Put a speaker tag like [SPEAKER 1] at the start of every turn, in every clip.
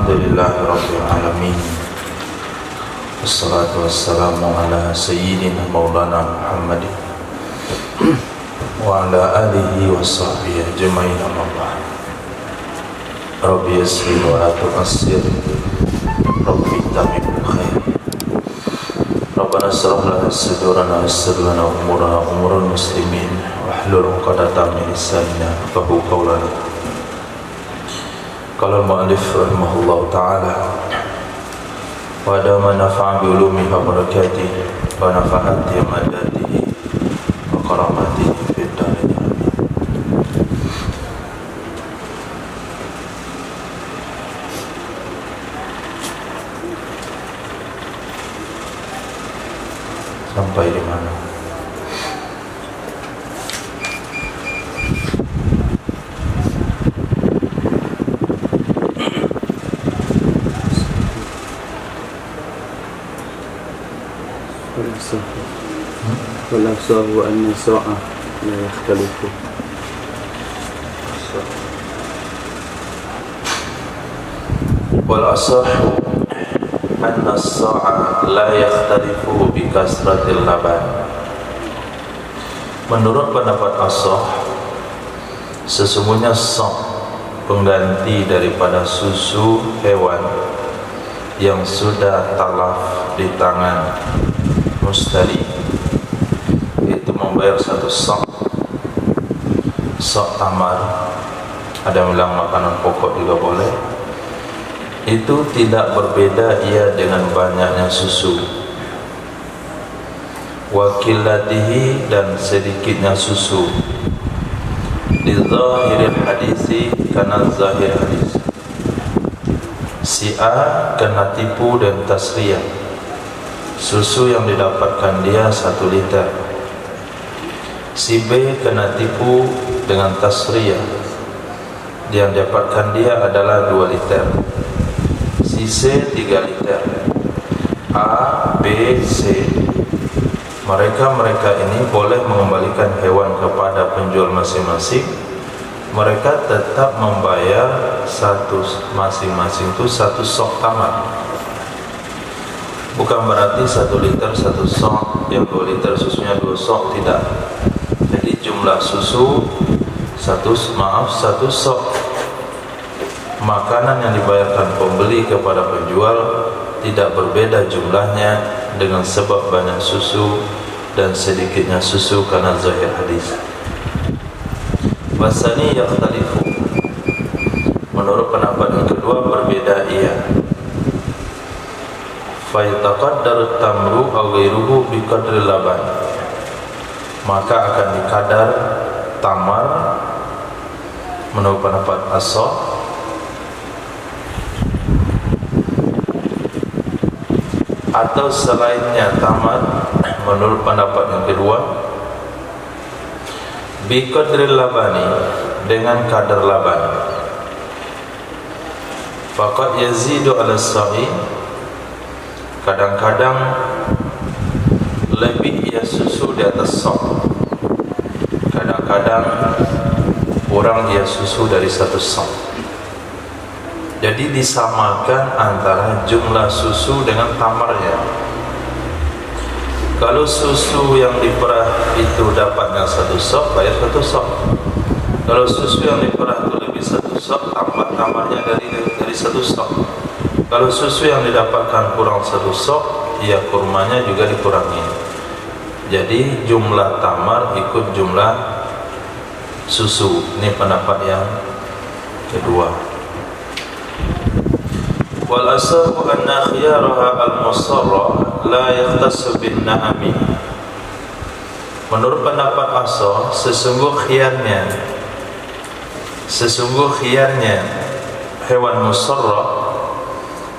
[SPEAKER 1] Alhamdulillahi Rabbil Alamin. Wassalatu wassalamu ala Sayyidina Maulana Muhammad wa ala alihi wa sahbihi ajma'in, amma ba'd. Rabbi yassir wa la tu'assir, Rabbi tamim bil khair. Rabbana shrah lana sadrana yassir lana umurana umurul muslimin wahlul 'uqdatam min lisanina yafqahu qawlana. Qala al-mu'allif rahimahullahu ta'ala wa adama nafa'a bi ulumihi wa barakatihi wa nafa'ati madatihi wa karamatihi fid dharain. Sampai di mana?
[SPEAKER 2] والأفصح وأن الساعة لا يختلف.
[SPEAKER 1] والأصح أن الساعة لا يختلف بكثرة اللبن. Menurut pendapat ashah, sesungguhnya sa' pengganti daripada susu hewan yang sudah talaf di tangan mustari, itu membayar satu sa' tamar, ada yang bilang makanan pokok juga boleh. Itu tidak berbeda ia dengan banyaknya susu, wakilatihi, dan sedikitnya susu, di zahiril hadisi, karena zahir hadis. Si A kena tipu dan tasriyah, susu yang didapatkan dia 1 liter. Si B kena tipu dengan tasriyah, yang didapatkan dia adalah 2 liter. Si C 3 liter. A, B, C, mereka ini boleh mengembalikan hewan kepada penjual masing-masing. Mereka tetap membayar masing-masing itu 1 sok tamar. Bukan berarti 1 liter 1 sok, yang 2 liter susunya 2 sok, tidak. Jadi jumlah susu 1 sok. Makanan yang dibayarkan pembeli kepada penjual tidak berbeda jumlahnya dengan sebab banyak susu dan sedikitnya susu karena zahir hadis. Wasani yakhtalifu, menurut pendapat yang kedua berbeda ia. Fa yataqaddaru tamru aw ghairuhu bi qadri laban, maka akan dikadar tamar menurut pendapat ashah atau selainnya tamar menurut pendapat yang kedua, bi qadril labani, dengan kadar laban. Faqad yazidu ala sa'i, kadang-kadang lebih ia susu di atas sa', kadang-kadang kurang ia susu dari 1 sa'. Jadi disamakan antara jumlah susu dengan tamarnya. Kalau susu yang diperah itu dapatnya 1 sok, bayar 1 sok. Kalau susu yang diperah itu lebih 1 sok, tambah tamarnya dari 1 sok. Kalau susu yang didapatkan kurang 1 sok, ya kurmanya juga dikurangi. Jadi jumlah tamar ikut jumlah susu. Ini pendapat yang kedua. Wal asahu anna khiyaraha al-musarrah la yakhtassu bin na'ami. Menurut pendapat ashah, sesungguh khiyarnya hewan musarrah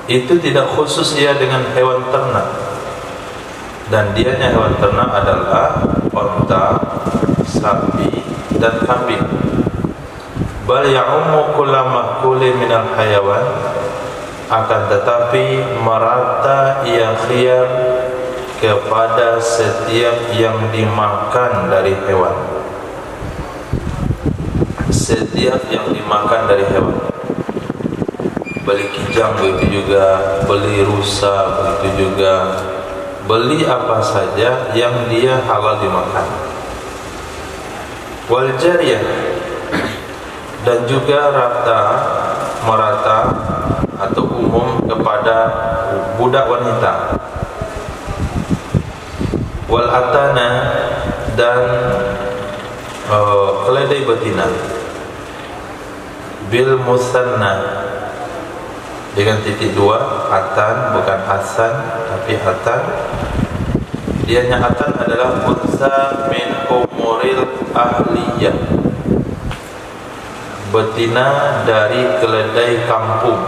[SPEAKER 1] itu tidak khusus ia dengan hewan ternak, dan dianya hewan ternak adalah unta, sapi, dan kambing. Bal ya'ummu kulla ma'kulin minal hayawan, akan tetapi merata ia khiyar kepada setiap yang dimakan dari hewan. Setiap yang dimakan dari hewan. beli kijang, begitu juga beli rusa, begitu juga beli apa saja yang dia halal dimakan. Wal jariyah, dan juga merata atau umum kepada budak wanita. Wal atana, dan keledai betina. Bil musanna, dengan titik dua, atan, bukan hasan tapi atan. Dianya atan adalah unsa min umuril ahliyah, betina dari keledai kampung,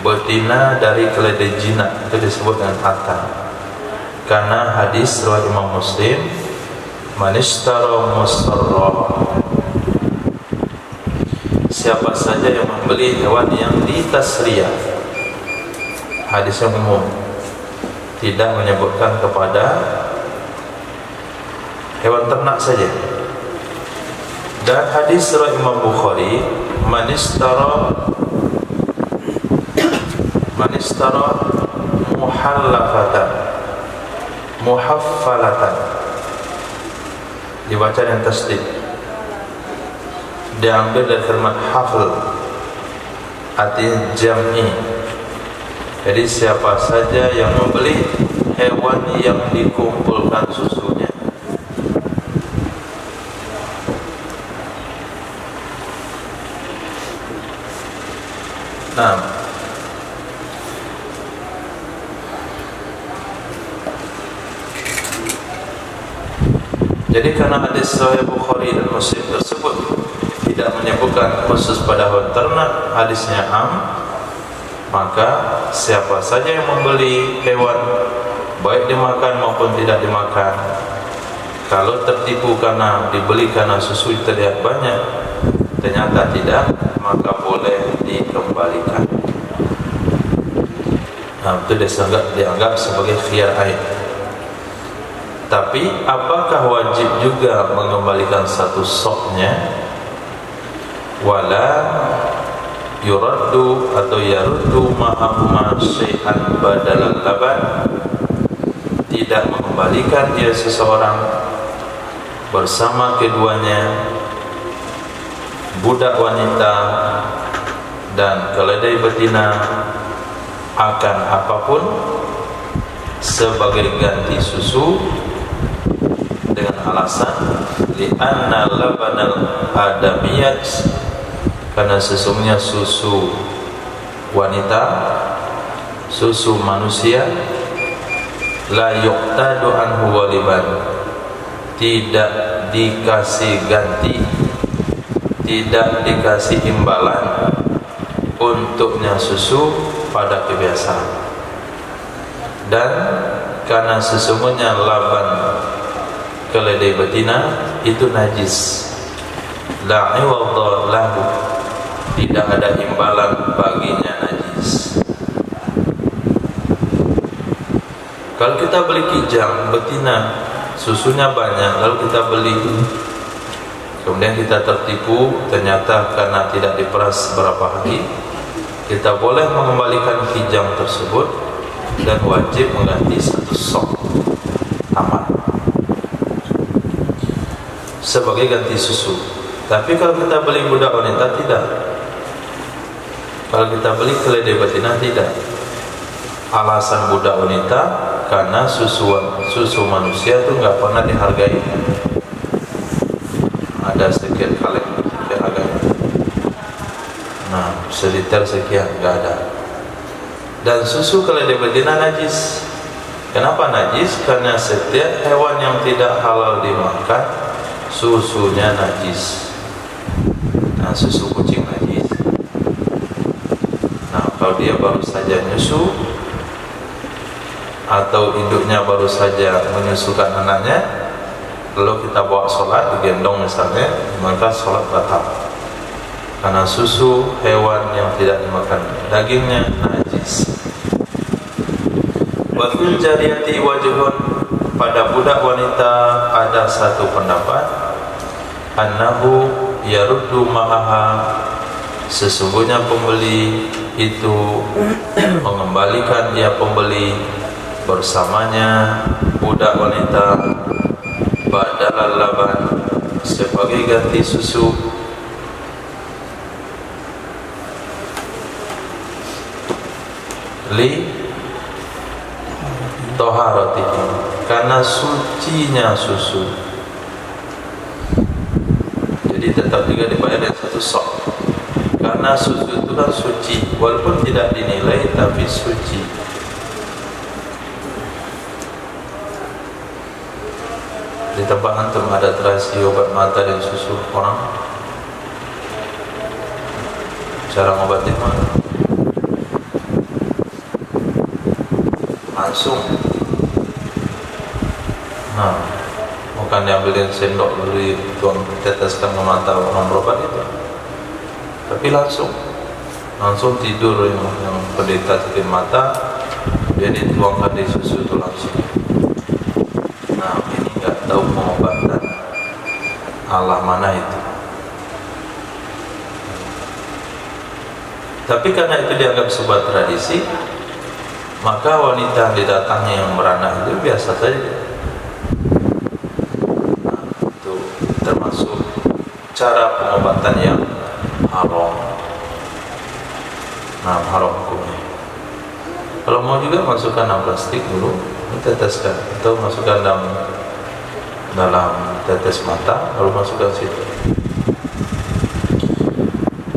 [SPEAKER 1] betina dari keledai jinak, itu disebut dengan atan. Karena hadis riwayat Imam Muslim, man ishtara musarra, siapa saja yang membeli hewan yang ditasriyah, hadis yang umum, tidak menyebutkan kepada hewan ternak saja. Dan hadis riwayat Imam Bukhari, man ishtara muhaffalatan, dibaca dengan tasdid, diambil dari kalimat hafl, artinya jam'i. Jadi siapa saja yang membeli hewan yang dikumpulkan susunya. Nah, jadi karena hadis Sahih Bukhari dan Muslim tersebut tidak menyebutkan khusus pada hewan ternak, hadisnya am, maka siapa saja yang membeli hewan, baik dimakan maupun tidak dimakan, kalau tertipu karena dibeli karena susu terlihat banyak, ternyata tidak, maka boleh dikembalikan. Nah, itu dianggap sebagai khiyar ain. Tapi apakah wajib juga mengembalikan satu soknya? Wala yuraddu atau yaruddu ma'ahuma syai'an badalan laban, tidak mengembalikan dia seseorang bersama keduanya, budak wanita dan keledai betina, akan apapun sebagai ganti susu, dengan alasan li'anna labanal adamiyat, karena sesungguhnya susu wanita, susu manusia, la yuqtadu anhu waliban, tidak dikasih ganti, tidak dikasih imbalan untuknya susu pada kebiasaan. Dan karena sesungguhnya laban keledai betina itu najis, la iwadha lahu, tidak ada imbalan baginya najis. Kalau kita beli kijang betina, susunya banyak, lalu kita beli, kemudian kita tertipu, ternyata karena tidak diperas berapa hari, kita boleh mengembalikan kijang tersebut dan wajib mengganti satu sok tamat sebagai ganti susu. Tapi kalau kita beli budak wanita, tidak. Kalau kita beli keledai betina, tidak. Alasan budak wanita karena susu manusia itu nggak pernah dihargai. Ada sekian kali harganya. Nah, seliter sekian, nggak ada. Dan susu keledai betina najis. Kenapa najis? Karena setiap hewan yang tidak halal dimakan susunya najis. Nah, susu kucing najis. Nah, kalau dia baru saja nyusu atau induknya baru saja menyusukan anaknya, lalu kita bawa sholat, digendong misalnya, maka sholat batal. Karena susu hewan yang tidak dimakan dagingnya najis. Wa fil jariyati wajhun, pada budak wanita ada satu pendapat, annahu yaruddu ma'aha, sesungguhnya pembeli itu mengembalikan dia pembeli bersamanya budak wanita badalal laban, sebagai ganti susu, li toharatihi, karena sucinya susu. Jadi tetap juga dibayar dengan satu sok, karena susu itu kan suci, walaupun tidak dinilai tapi suci. Di tempat antum ada terasi obat mata dan susu orang, cara ngobatin mana? Langsung. Nah, bukan diambilin sendok dari tuang teteskan ke mata orang berobat itu, tapi langsung tidur yang pendeta sakit mata, dia dituangkan di susu itu langsung. Nah, ini nggak tahu pengobatan Allah mana itu. Tapi karena itu dianggap sebuah tradisi, maka wanita yang didatangi yang beranak itu biasa saja. Nah, itu termasuk cara pengobatan yang haram. Nah, haram hukumnya. Kalau mau juga masukkan dalam plastik dulu, teteskan, atau masukkan dalam tetes mata, lalu masukkan situ.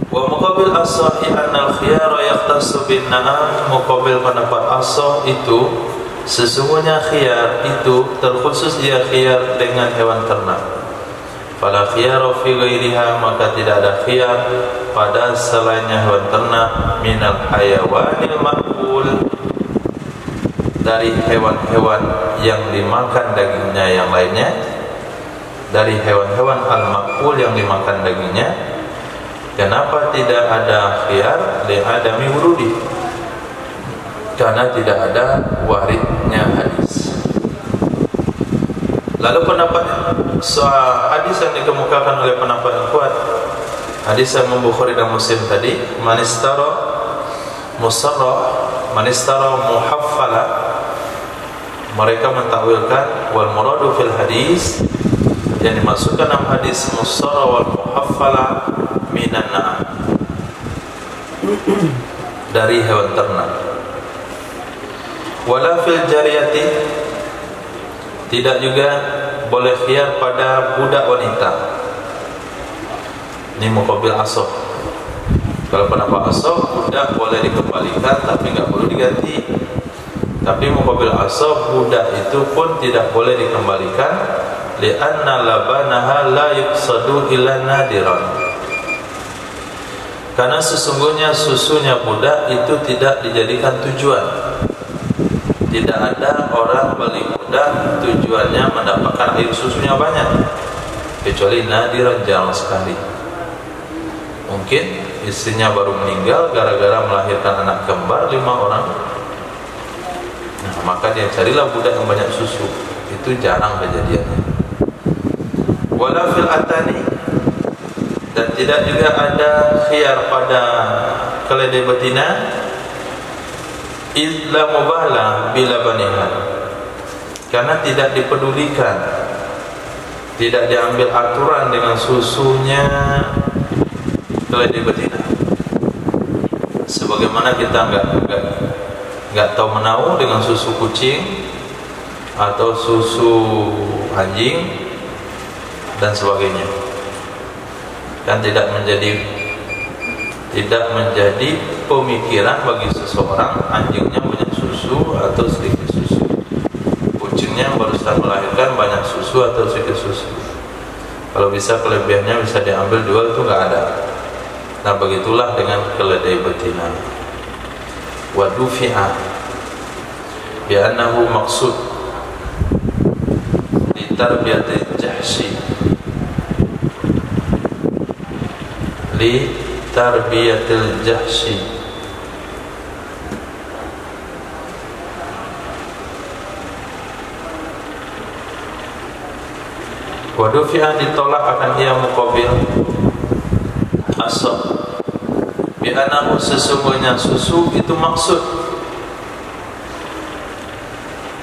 [SPEAKER 1] Wa muqabil as-sahih anna al-khiyara yaqtasu bin na'am, muqabil pendapat as-sah itu sesungguhnya khiyar itu terkhusus dia khiyar dengan hewan ternak. Fala khiyara fi ghairiha, maka tidak ada khiyar pada selainnya hewan ternak, minal hayawanil ma'kul, dari hewan-hewan yang dimakan dagingnya yang lainnya, dari hewan-hewan al-ma'kul yang dimakan dagingnya. Kenapa tidak ada khiyar? Li'adami wurudi, karena tidak ada waridnya hadis. Lalu pendapat hadis yang dikemukakan oleh pendapat yang kuat, hadis yang Bukhari dan Muslim tadi, manistara musarrah, manistara muhaffala, mereka mentakwilkan wal muradu fil hadis, yang dimasukkan dalam hadis musarrah wal muhaffala minan na'am, dari hewan ternak. Wala fil jariyati, tidak juga boleh khiyar pada budak wanita. Ini muqabil asaf. Kalau pendapat asaf, budak boleh dikembalikan tapi nggak perlu diganti. Tapi muqabil asaf, budak itu pun tidak boleh dikembalikan, li'anna labanaha la yuqsadu illa nadiran, karena sesungguhnya susunya budak itu tidak dijadikan tujuan. Tidak ada orang beli budak tujuannya mendapatkan air susunya banyak, kecuali nadiran, jarang sekali. Mungkin istrinya baru meninggal gara-gara melahirkan anak kembar 5 orang. Nah, maka dia carilah budak yang banyak susu. Itu jarang kejadiannya. Wala fil atani, dan tidak juga ada khiyar pada keledai betina, illa mubalah bila baniha, karena tidak dipedulikan, tidak diambil aturan dengan susunya keledai betina. Sebagaimana kita enggak tahu menahu dengan susu kucing atau susu anjing dan sebagainya. Dan tidak menjadi pemikiran bagi seseorang anjingnya banyak susu atau sedikit susu, kucingnya barusan melahirkan banyak susu atau sedikit susu. Kalau bisa kelebihannya bisa diambil jual, itu nggak ada. Nah, begitulah dengan keledai betina. Wa dufi'a bi annahu maqsud li tarbiyatil jahshi, li tarbiyatil jahshi, wadufi'ah ditolak akan dia muqabil asab Bi'anahu sesungguhnya susu itu maksud,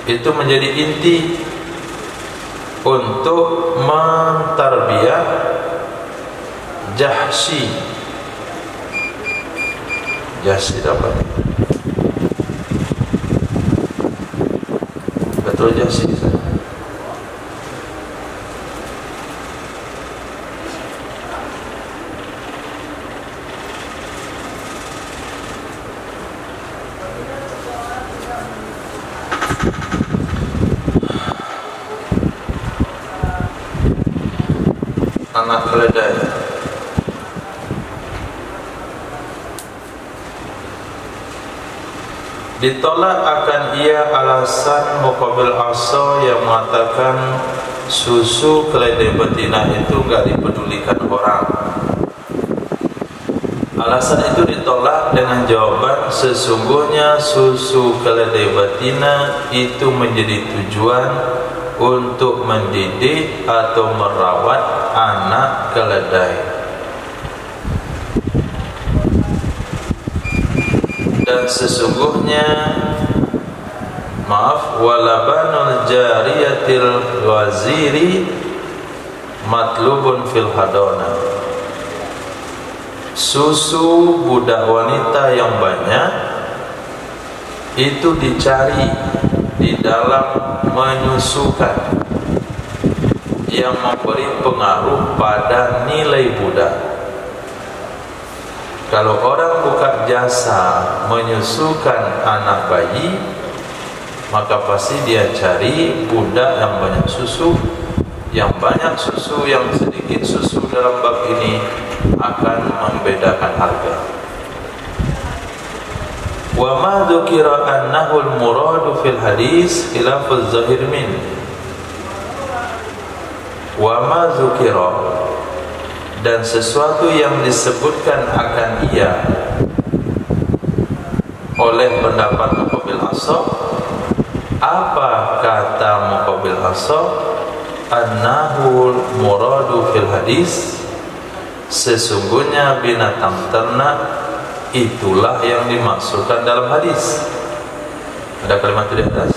[SPEAKER 1] itu menjadi inti untuk mentarbiyah Jahsy. Jahsy dapat betul Jahsy sana. Anak keledai. Ditolak akan ia alasan muqabil asa yang mengatakan susu keledai betina itu enggak dipedulikan orang. Alasan itu ditolak dengan jawaban sesungguhnya susu keledai betina itu menjadi tujuan untuk mendidik atau merawat anak keledai. Dan sesungguhnya walabanul jariyatil waziri matlubun fil hadana. Susu budak wanita yang banyak itu dicari di dalam menyusukan yang memberi pengaruh pada nilai budak. Kalau orang buka jasa menyusukan anak bayi, maka pasti dia cari budak yang banyak susu. Yang banyak susu, yang sedikit susu dalam bab ini akan membedakan harga. Wa ma dzukira annahu al-muradu fil hadis khilafuz zahir min. Wa ma dzukira, dan sesuatu yang disebutkan akan ia oleh pendapat muqabil asa. Apa kata muqabil asa? Annahu al-muradu fil hadis, sesungguhnya binatang ternak itulah yang dimaksudkan dalam hadis. Ada kalimat di atas.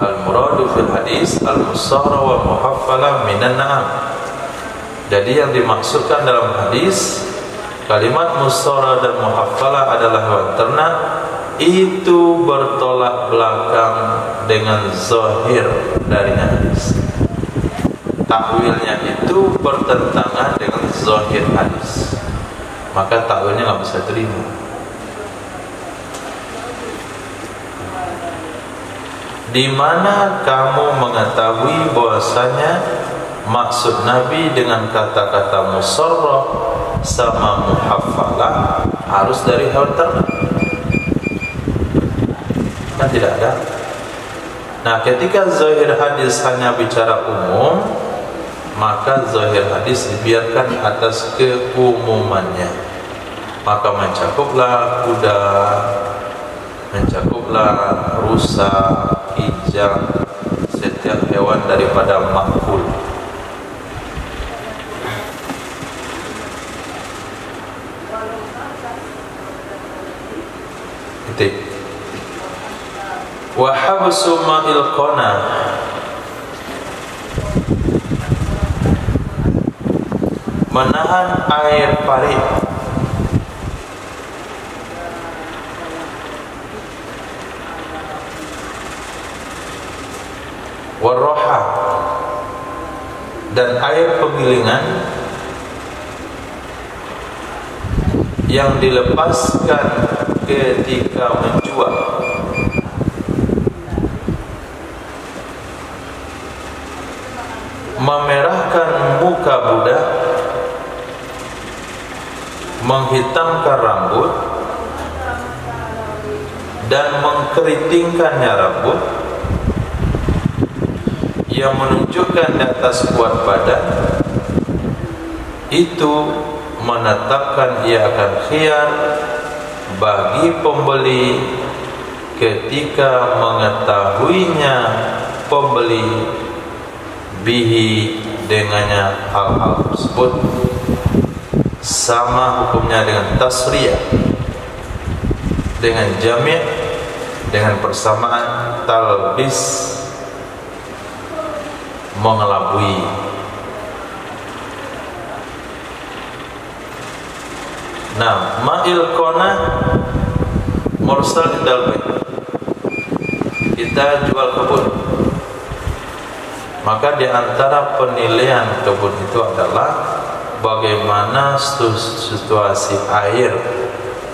[SPEAKER 1] Al-muradu fil hadis al-musahra wal muhaffala minan na'am. Jadi yang dimaksudkan dalam hadis kalimat musahra dan muhaffala adalah hewan ternak, itu bertolak belakang dengan zahir dari hadis. Takwilnya itu bertentangan dengan zahir hadis, maka takwilnya nggak bisa terima. Di mana kamu mengetahui bahwasanya maksud Nabi dengan kata-kata musarrah sama muhaffalah harus dari hewan ternak? Kan tidak ada. Nah, ketika zahir hadis hanya bicara umum, maka zahir hadis dibiarkan atas keumumannya. Maka mencakuplah kuda, mencakuplah rusa, kijang, setiap hewan daripada makul. Titik. Wa habsu ma'il qana, menahan air pari. Warroha, dan air penggilingan yang dilepaskan ketika menjual. Memerahkan muka budak, menghitamkan rambut, dan mengkeritingkannya rambut, yang menunjukkan di atas kuat badan, itu menetapkan ia akan khiyar bagi pembeli ketika mengetahuinya pembeli bihi dengannya hal-hal tersebut. sama hukumnya dengan tasriyah, dengan jami', dengan persamaan talbis, mengelabui. Nah, ma'il qona mursal indal bait. Kita jual kebun, maka di antara penilaian kebun itu adalah bagaimana situasi air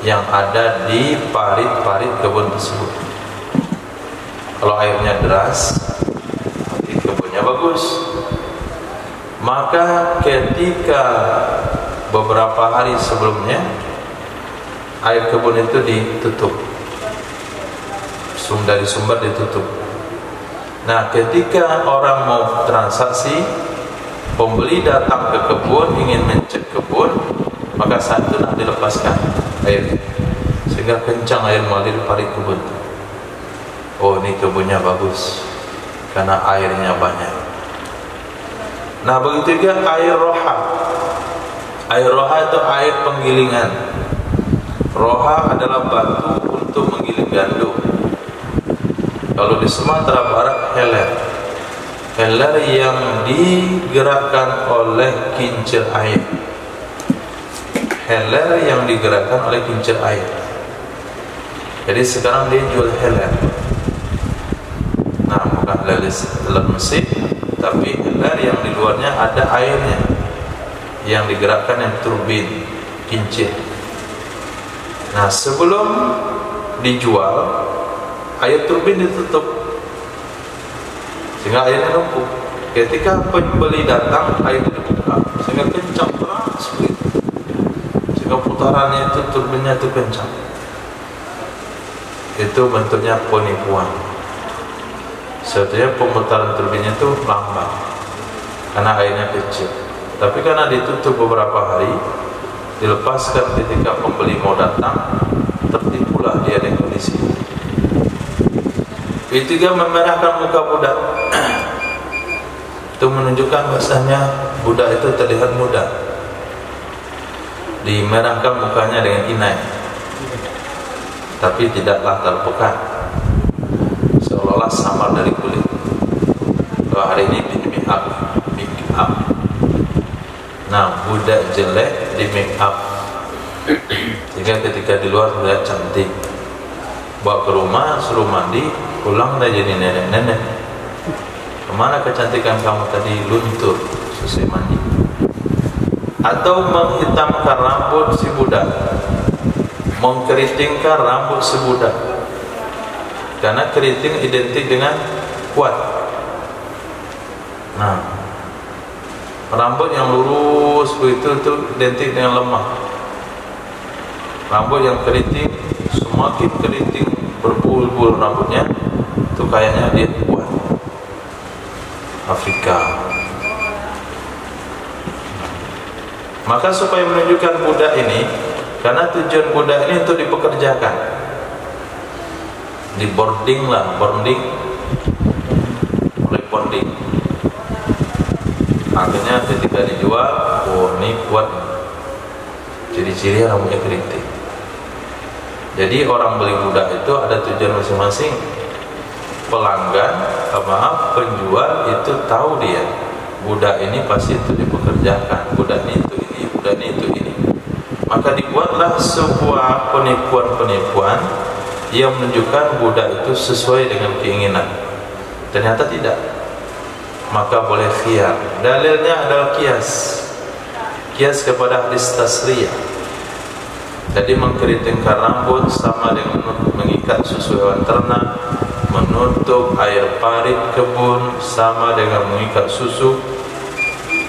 [SPEAKER 1] yang ada di parit-parit kebun tersebut. Kalau airnya deras, berarti kebunnya bagus. Maka ketika beberapa hari sebelumnya air kebun itu ditutup, dari sumber ditutup. Nah, ketika orang mau transaksi, pembeli datang ke kebun ingin mencek kebun, maka saat itu nak dilepaskan air, sehingga kencang air mengalir parit kebun. Oh, ini kebunnya bagus karena airnya banyak. Nah, begitu juga air roha. Air roha itu air penggilingan. Roha adalah batu untuk menggiling gandum. Kalau di Sumatera Barat, heler. Heler yang digerakkan oleh kincir air. Heler yang digerakkan oleh kincir air. Jadi sekarang dia jual heler. Nah, bukan heler mesin, tapi heler yang di luarnya ada airnya, yang digerakkan yang turbin kincir. Nah, sebelum dijual, air turbin ditutup sehingga airnya numpuk. Ketika pembeli datang, air itu dibuka sehingga kencang keras begitu, sehingga putarannya itu, turbinnya itu kencang. Itu bentuknya penipuan. Sebetulnya pemutaran turbinnya itu lambat karena airnya kecil, tapi karena ditutup beberapa hari, dilepaskan ketika pembeli mau datang, tertipulah dia dengan kondisi. Itu juga memerahkan muka budak. Itu menunjukkan bahasanya budak itu terlihat muda. Dimerahkan mukanya dengan inai, tapi tidaklah terpekat, seolah-olah samar dari kulit. Kalau hari ini di make up. Nah, budak jelek di make up, sehingga ketika di luar sudah cantik. Bawa ke rumah, suruh mandi, pulang dah jadi nenek-nenek. Kemana kecantikan kamu tadi? Luntur selesai mandi. Atau menghitamkan rambut si budak, mengkeritingkan rambut si budak, karena keriting identik dengan kuat. Nah, rambut yang lurus begitu itu identik dengan lemah. Rambut yang keriting, semakin keriting berbul-bul rambutnya, itu kayaknya dia kuat. Afrika. Maka supaya menunjukkan budak ini, karena tujuan budak ini untuk dipekerjakan, di boarding lah, boarding, rebonding. Akhirnya ketika dijual, oh ini kuat, ciri-ciri rambutnya keriting. Jadi orang beli budak itu ada tujuan masing-masing. Pelanggan, penjual itu tahu dia budak ini pasti itu dipekerjakan, budak ini itu ini, budak ini itu ini. Maka dibuatlah sebuah penipuan-penipuan yang menunjukkan budak itu sesuai dengan keinginan. Ternyata tidak. Maka boleh khiyar. Dalilnya adalah kias kepada hadis tasriyah. Jadi mengkeritingkan rambut sama dengan mengikat susu hewan ternak, menutup air parit kebun sama dengan mengikat susu,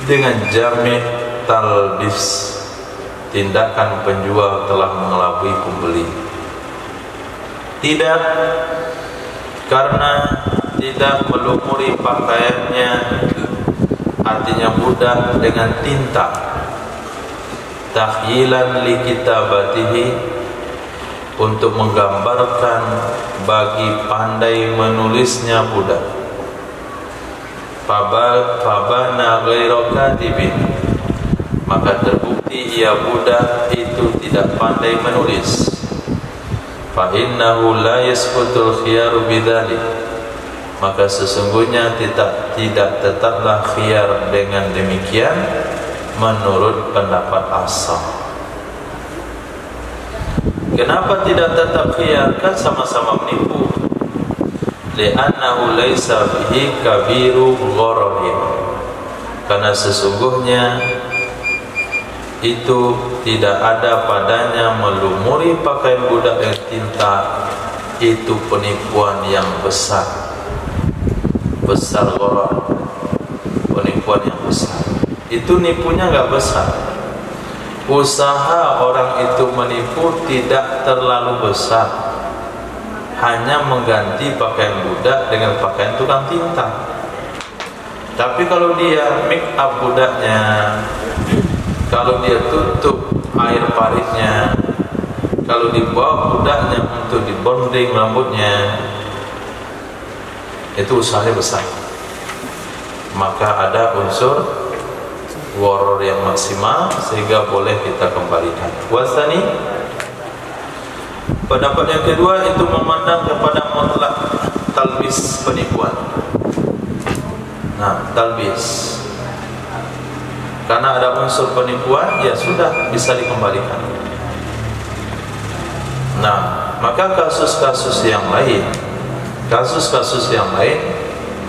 [SPEAKER 1] dengan jami' talbis, tindakan penjual telah mengelabui pembeli. Tidak, karena tidak melumuri pakaiannya, artinya budak dengan tinta, tahyilan li kitabatihi, untuk menggambarkan bagi pandai menulisnya budak. Fabana ghairu katibin, maka terbukti ia budak itu tidak pandai menulis. Fa innahu la yasqutul khiyaru bidzalik, maka sesungguhnya tidak tetaplah khiyar dengan demikian menurut pendapat asal. Kenapa tidak tetap khiyar? Kan sama-sama menipu. Li'annahu laisa bihi kabiru ghararin, karena sesungguhnya itu tidak ada padanya melumuri pakaian budak yang tinta. Itu penipuan yang besar gharar, penipuan yang besar. Itu nipunya nggak besar. Usaha orang itu menipu tidak terlalu besar, hanya mengganti pakaian budak dengan pakaian tukang tinta. Tapi kalau dia make up budaknya, kalau dia tutup air paritnya, kalau dibawa budaknya untuk dibonding rambutnya, itu usahanya besar. Maka ada unsur gharar yang maksimal sehingga boleh kita kembalikan. Wasani, pendapat yang kedua itu memandang kepada mutlak talbis, penipuan. Nah, talbis, karena ada unsur penipuan, ya sudah bisa dikembalikan. Nah, maka kasus-kasus yang lain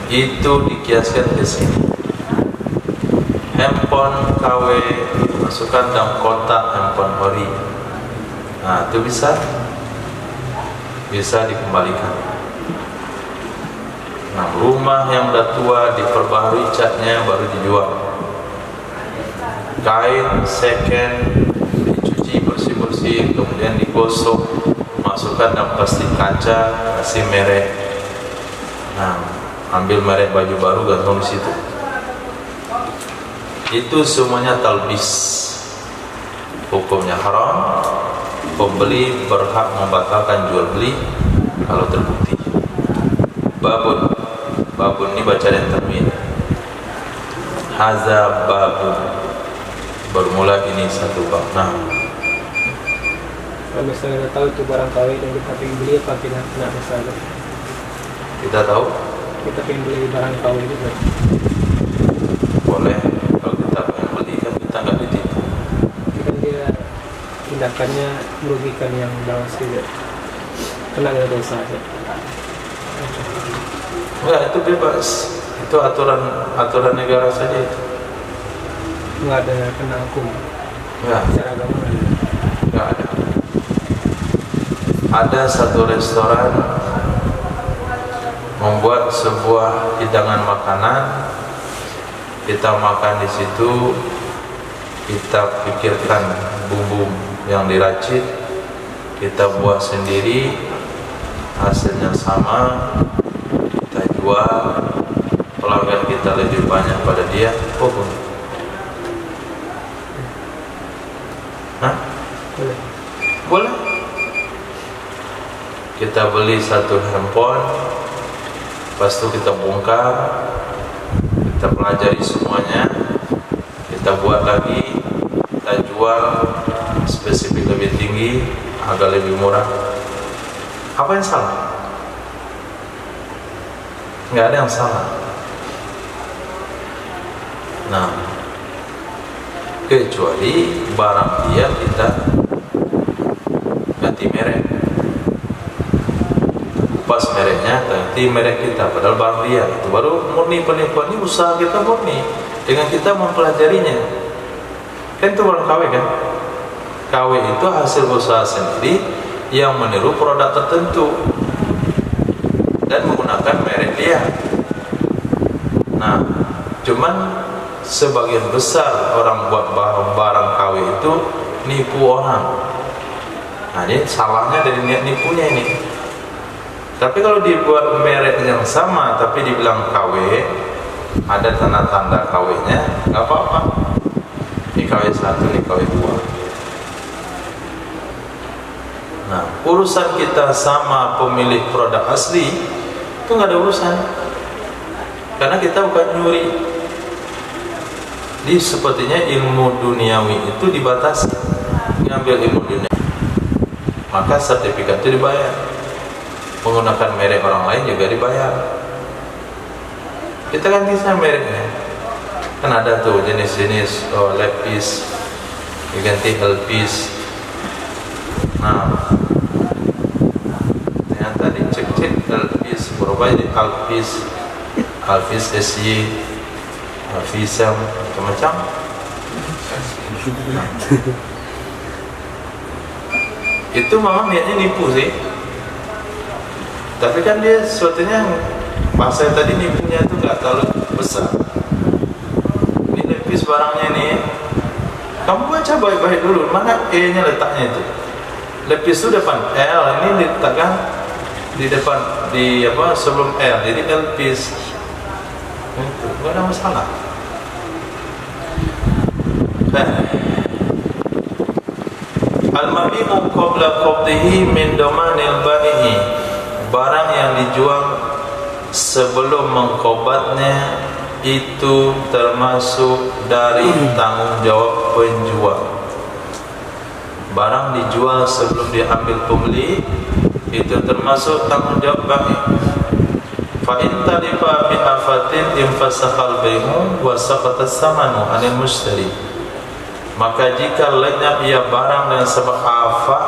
[SPEAKER 1] itu dikiaskan ke sini. Handphone KW masukkan dalam kotak handphone ori. Nah, itu bisa dikembalikan. Nah, rumah yang udah tua diperbaharui catnya baru dijual. Kain second dicuci bersih-bersih, kemudian digosok, masukkan dalam plastik kaca, kasih merek. Nah, ambil merek baju baru, gantung di situ. Itu semuanya talbis, hukumnya haram. Pembeli berhak membatalkan jual beli kalau terbukti. Babun ini baca dan tanwin. Haza babun, bermula ini satu bab. Nah,
[SPEAKER 3] kalau misalnya kita tahu itu barang KW dan kita ingin beli, apa tidak kena masalah?
[SPEAKER 1] kita tahu
[SPEAKER 3] Kita ingin beli barang KW juga.
[SPEAKER 1] boleh. Kalau kita pengen beli kan kita nggak ditipu.
[SPEAKER 3] Kan dia tindakannya merugikan yang bawah juga. Kena ada dosa aja.
[SPEAKER 1] Enggak, itu bebas. Itu aturan negara saja itu.
[SPEAKER 3] Nggak ada kena hukum.
[SPEAKER 1] Ya,
[SPEAKER 3] Secara agama nggak ada.
[SPEAKER 1] nggak ada. Ada satu restoran membuat sebuah hidangan makanan. Kita makan di situ, kita pikirkan bumbu yang diracik, kita buat sendiri, hasilnya sama, kita jual, pelanggan kita lebih banyak pada dia. Oh,
[SPEAKER 3] Boleh.
[SPEAKER 1] boleh. Kita beli satu handphone, lepas itu kita bongkar, kita pelajari semuanya, kita buat lagi, kita jual spesifik lebih tinggi, harga lebih murah. Apa yang salah? Nggak ada yang salah. Nah, kecuali barang dia kita ganti merek, pas mereknya ganti merek kita, padahal barang dia itu baru murni penipuan. Ini usaha kita murni dengan kita mempelajarinya. Kan itu barang KW kan? KW itu hasil usaha sendiri yang meniru produk tertentu dan menggunakan merek dia. Nah, cuman sebagian besar orang buat barang KW itu nipu orang. Nah, ini salahnya dari niat nipunya ini. Tapi kalau dibuat merek yang sama tapi dibilang KW, ada tanda-tanda KW-nya, nggak apa-apa. Ini KW 1, ini KW 2. Nah, urusan kita sama pemilik produk asli itu nggak ada urusan, karena kita bukan nyuri. Jadi sepertinya ilmu duniawi itu dibatasi. Ngambil ilmu dunia, maka sertifikat itu dibayar. Menggunakan merek orang lain juga dibayar. Kita kan bisa mereknya. Kan ada tuh jenis-jenis lapis diganti elpis. Nah, ternyata dicek-cek elpis berubah jadi alpis, alpis SY, alpisam, macam-macam. Itu memang niatnya nipu sih. Tapi kan dia sesuatunya bahasa tadi nipunya itu nggak terlalu besar. Ini lepis barangnya nih, kamu baca baik-baik dulu mana E-nya letaknya itu. Lepis itu depan L, ini diletakkan di depan di apa sebelum L, jadi lepis. Itu nggak ada masalah. Al-mabi'u qabla qabdihi min damanil bai'i, barang yang dijual sebelum mengkobatnya itu termasuk dari tanggung jawab penjual. Barang dijual sebelum diambil pembeli itu termasuk tanggung jawab bai'. Fa in talifa bi afatin infasakhal bai'u wa saqata as-samanu 'anil mushtari. Maka jika lenyap ia barang dengan sebab afat,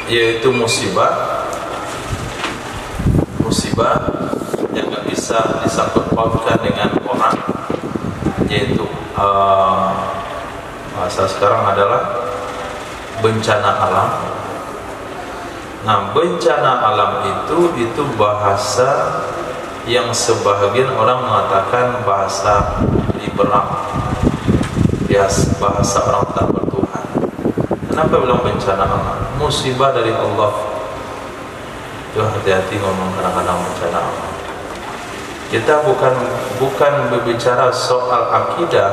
[SPEAKER 1] yaitu musibah yang nggak bisa disangkut pautkan dengan orang, yaitu bahasa sekarang adalah bencana alam. Nah, bencana alam itu bahasa yang sebahagian orang mengatakan bahasa liberal, bahasa orang tak bertuhan. Kenapa bilang bencana alam? Musibah dari Allah. Itu hati-hati ngomong kadang-kadang bencana alam. Kita bukan berbicara soal akidah,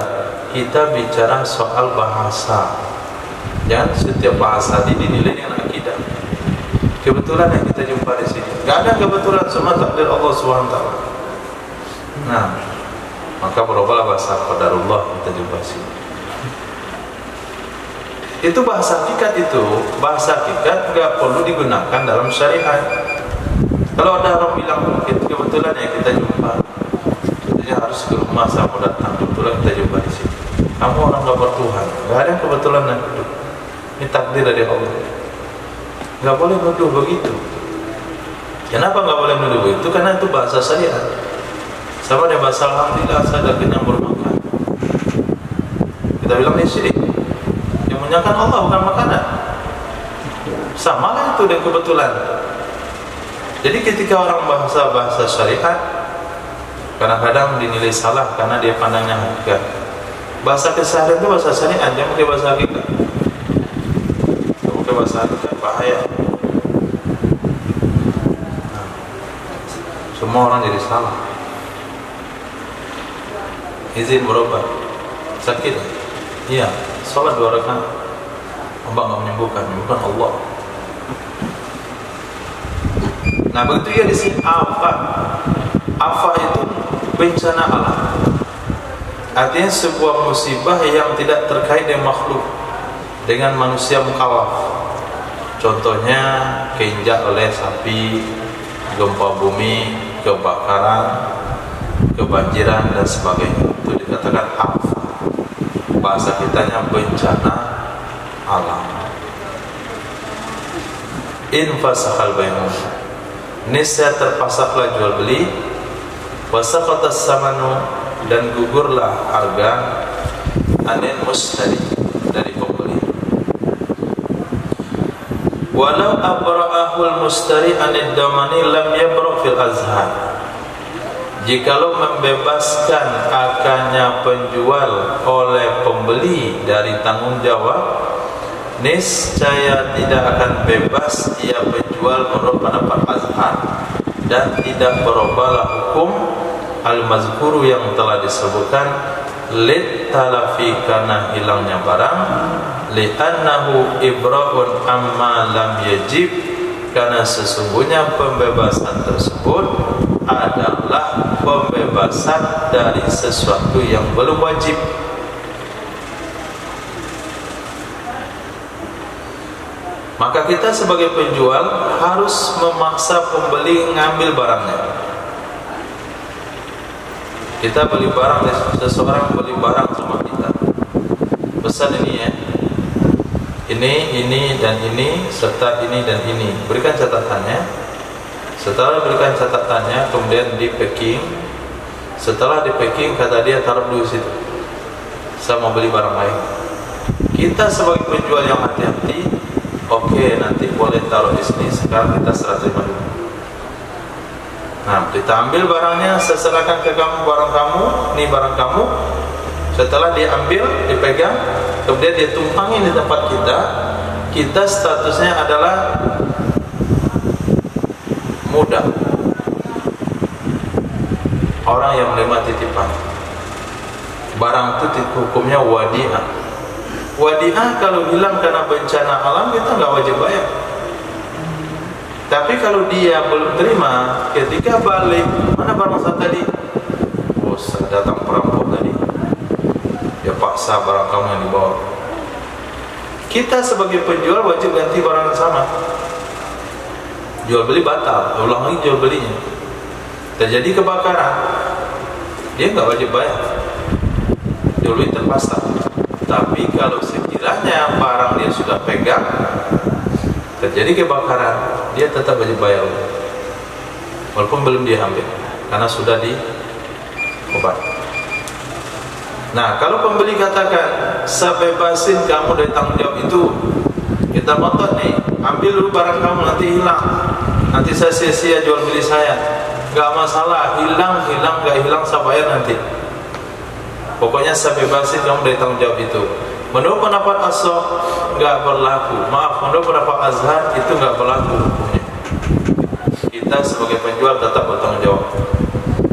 [SPEAKER 1] kita bicara soal bahasa. Jangan setiap bahasa dinilai dengan akidah. Kebetulan yang kita jumpa di sini, nggak ada kebetulan, semua takdir Allah SWT. Nah, maka berubahlah bahasa qadarullah kita jumpa di sini. Itu bahasa hakikat, bahasa hakikat nggak perlu digunakan dalam syariat. Kalau ada orang bilang itu kebetulan ya kita jumpa, jadi harus ke rumah saya mau datang, kebetulan kita jumpa di sini. Kamu orang nggak bertuhan, nggak ada kebetulan dan hidup. Ini takdir dari Allah. Nggak boleh menuduh begitu. Kenapa nggak boleh menuduh begitu? Karena itu bahasa syariat. Sama dengan bahasa alhamdulillah saya dah kenyang bermakan. Kita bilang di sini, yang menyakan Allah bukan makanan. Sama lah itu dengan kebetulan. Jadi ketika orang bahasa syariat, kadang-kadang dinilai salah karena dia pandangnya hakikat. Bahasa keseharian itu bahasa syariat, jangan pakai bahasa hakikat. Pakai bahasa hakikat bahaya. Nah, semua orang jadi salah. Izin berobat, sakit, iya, sholat 2 rakaat. Abang nggak menyembuhkan Allah. Nah, begitu ya di sini apa itu bencana alam. Artinya sebuah musibah yang tidak terkait dengan makhluk, dengan manusia mukallaf. Contohnya keinjak oleh sapi, gempa bumi, kebakaran, kebanjiran dan sebagainya. Itu dikatakan apa? Bahasa kitanya bencana alam. Infasakhal bai'u, niscaya terpasaklah jual beli, wasaqatas samanu, dan gugurlah harga, anil mushtari, dari pembeli. Walau abra'ahul mushtari anid damani lam yabra' fil azhar. Jikalau membebaskan akannya penjual oleh pembeli dari tanggung jawab, niscaya tidak akan bebas ia penjual menurut pendapat azhar, dan tidak berubahlah hukum al-mazkuru yang telah disebutkan, lit talafi, karena hilangnya barang, li'annahu ibra'un amma lam yajib, karena sesungguhnya pembebasan tersebut adalah pembebasan dari sesuatu yang belum wajib. Maka kita sebagai penjual harus memaksa pembeli ngambil barangnya. Kita beli barang, seseorang beli barang sama kita, pesan ini ya, ini dan ini serta ini dan ini, berikan catatannya. Setelah berikan catatannya, kemudian di packing. Setelah di packing, kata dia taruh dulu situ, saya mau beli barang lain. Kita sebagai penjual yang hati-hati, oke, nanti boleh taruh di sini, sekarang kita serah terima dulu. Nah, kita ambil barangnya, saya serahkan ke kamu barang kamu, ini barang kamu. Setelah diambil, dipegang, kemudian dia tumpangi di tempat kita, kita statusnya adalah mudah, orang yang menerima titipan. Barang itu hukumnya wadi'ah. Wadi'ah kalau hilang karena bencana alam, kita nggak wajib bayar. Tapi kalau dia belum terima, ketika balik, mana barang saya tadi? Oh, datang perampok tadi, dia paksa barang kamu yang dibawa. Kita sebagai penjual wajib ganti barang yang sama. Jual beli batal, ulang lagi jual belinya. Terjadi kebakaran, dia nggak wajib bayar, jual beli terpaksa. Tapi kalau sekiranya barang dia sudah pegang, terjadi kebakaran, dia tetap wajib bayar, walaupun belum dia ambil, karena sudah diobat. Nah, kalau pembeli katakan, saya bebasin kamu dari tanggung jawab itu, kita ngotot nih, ambil dulu barang kamu, nanti hilang, nanti saya sia-sia jual beli saya. Gak masalah, hilang, gak hilang saya bayar nanti. Pokoknya saya bebasin kamu dari tanggung jawab itu. Menurut pendapat As-Sokh gak berlaku. Maaf, menurut pendapat Azhar itu gak berlaku hukumnya. Kita sebagai penjual tetap bertanggung jawab.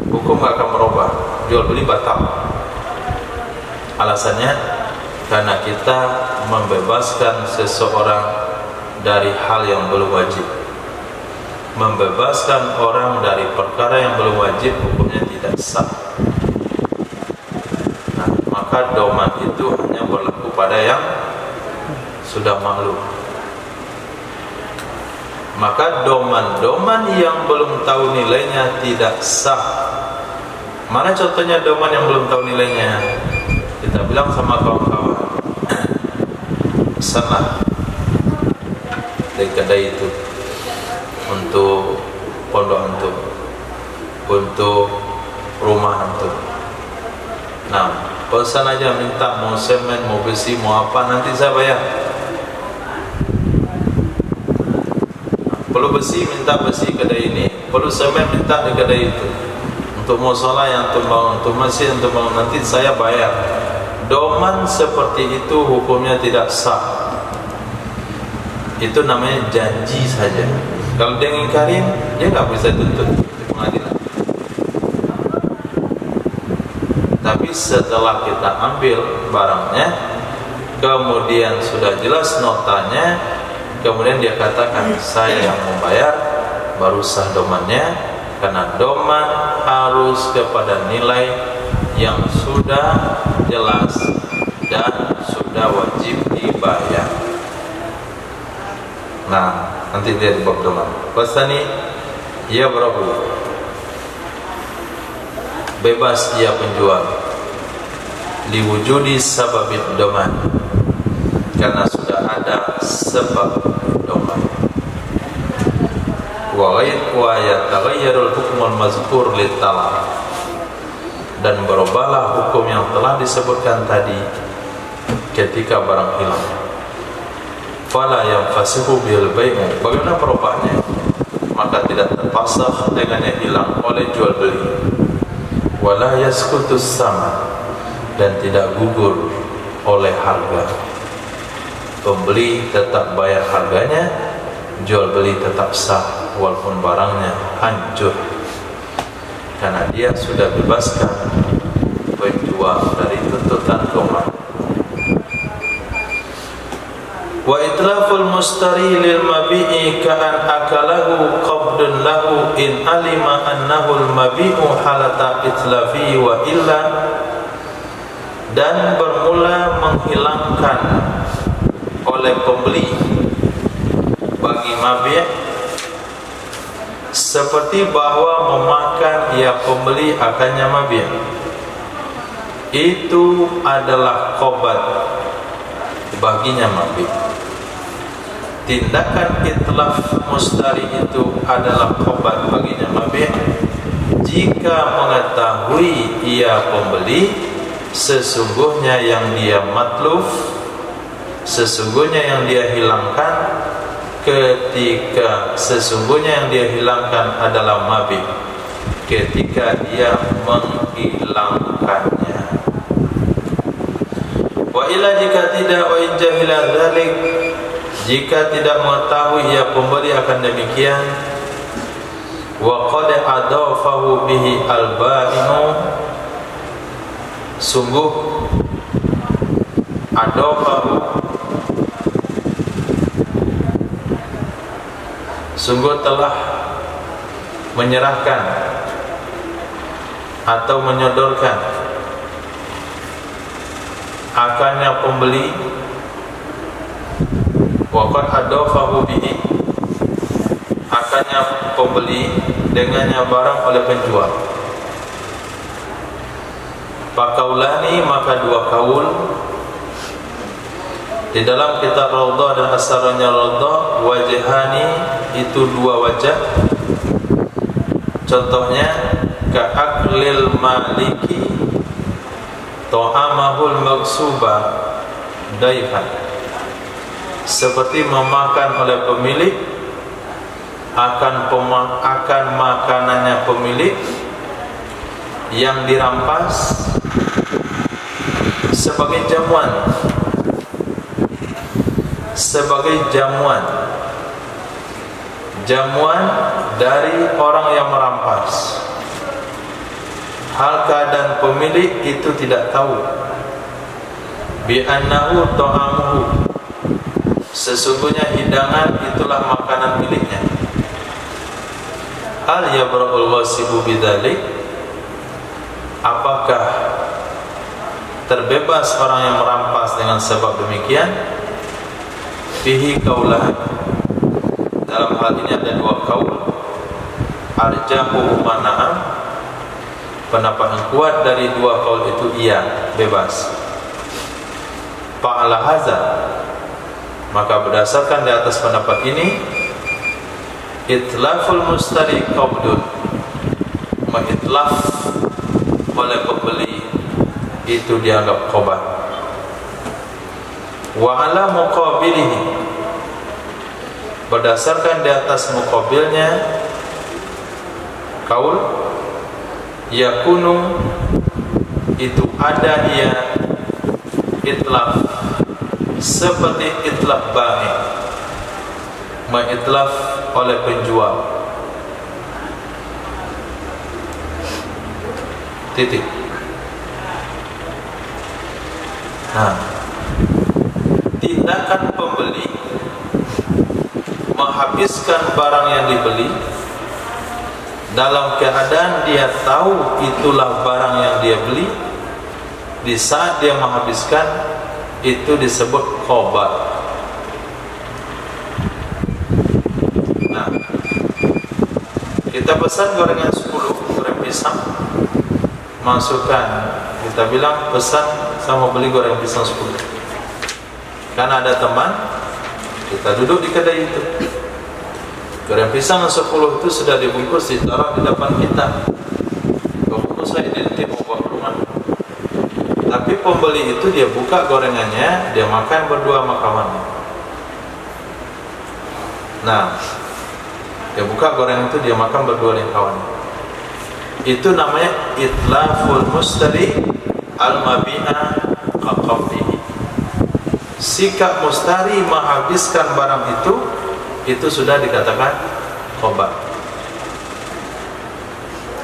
[SPEAKER 1] Hukum gak akan berubah, jual beli batal. Alasannya karena kita membebaskan seseorang dari hal yang belum wajib. Membebaskan orang dari perkara yang belum wajib, hukumnya tidak sah. Nah, maka doman itu hanya berlaku pada yang sudah maklum. Maka doman-doman yang belum tahu nilainya tidak sah. Mana contohnya doman yang belum tahu nilainya? Kita bilang sama kawan-kawan, pesanlah dari kedai itu untuk pondok antum, untuk rumah antum. Nah, pesan aja, minta mau semen, mau besi, mau apa, nanti saya bayar. Perlu besi, minta besi kedai ini. Perlu semen, minta di kedai itu. Untuk musola yang antum bangun, untuk masjid yang antum bangun, nanti saya bayar. Doman seperti itu hukumnya tidak sah. Itu namanya janji saja. Kalau dia ngingkarin, dia nggak bisa tuntut di pengadilan. Tapi setelah kita ambil barangnya, kemudian sudah jelas notanya, kemudian dia katakan saya yang membayar, baru sah domannya. Karena doman harus kepada nilai yang sudah jelas dan sudah wajib dibayar. Nah, nanti dia bab doman. Pasani ia berabu, bebas ia penjual, liwujudi sababid doman, karena sudah ada sebab doman. Wa yataghayyarul hukmul mazkur litalaq, dan berubahlah hukum yang telah disebutkan tadi ketika barang hilang. Fala yanfasihu bil bai'u, bagaimana perubahannya? Maka tidak terpasah dengan yang hilang oleh jual beli. Wala yasqutus sama, dan tidak gugur oleh harga. Pembeli tetap bayar harganya, jual beli tetap sah walaupun barangnya hancur, karena dia sudah bebaskan penjual dari tuntutan doman. Wa itlaful mustari lil mabi'i ka'an akalahu qabdun lahu in alima annahu al mabi'u halata itlafi wa illa. Dan bermula menghilangkan oleh pembeli bagi mabi' seperti bahwa memakan ia pembeli akannya mabi', itu adalah qobat baginya mabi'. Tindakan itlaf mustari itu adalah qobat baginya mabi' jika mengetahui ia pembeli sesungguhnya yang dia matluf, sesungguhnya yang dia hilangkan, ketika sesungguhnya yang dia hilangkan adalah mabi' ketika dia menghilangkannya. Wa ila jika tidak, wa in jahila dzalik, jika tidak mengetahui ia pembeli akan demikian, wa qad adafahu bihi al-ba'inu, sungguh adafahu, sungguh telah menyerahkan atau menyodorkan akannya pembeli, waqad adafahu bihi, akannya pembeli dengannya barang oleh penjual. Fakaulani, maka dua kaul di dalam kitab Raudhah dan Asaranya Raudhah. Wajhani, itu dua wajah. Contohnya ka'aklil maliki ta'amahul magsuba daifan, seperti memakan oleh pemilik akan makanannya pemilik yang dirampas sebagai jamuan, jamuan dari orang yang merampas. Hal keadaan pemilik itu tidak tahu. Bi annahu ta'amuhu, sesungguhnya hidangan itulah makanan miliknya. Hal yabra'ul wasibu bidzalik, apakah terbebas orang yang merampas dengan sebab demikian? Fihi kaulah, dalam hal ini ada dua kaul. Arjahu mana'am, pendapat yang kuat dari dua kaul itu iya, bebas. Fa'ala hadza, maka berdasarkan di atas pendapat ini, itlaful mustari qabdun, mengitlaf oleh pembeli itu dianggap qobat. Wa ala muqabilihi, berdasarkan di atas muqabilnya kaul, yakunu, itu ada ia itlaf seperti itlaf ba'i, mengitlaf oleh penjual. Titik. Nah, tindakan pembeli menghabiskan barang yang dibeli dalam keadaan dia tahu itulah barang yang dia beli, di saat dia menghabiskan itu disebut qobat. Nah, kita pesan gorengan 10, goreng pisang, masukkan, kita bilang pesan sama beli goreng pisang 10. Karena ada teman, kita duduk di kedai itu, goreng pisang 10 itu sudah dibungkus, ditaruh di depan kita. Bungkus saya identik mau bawa ke rumah. Tapi pembeli itu dia buka gorengannya, dia makan berdua sama kawannya. Nah, dia buka gorengan itu, dia makan berdua dengan kawannya. Itu namanya itlaful mustari al-mabi'a kaqabdihi. Sikap mustari menghabiskan barang itu sudah dikatakan qobat.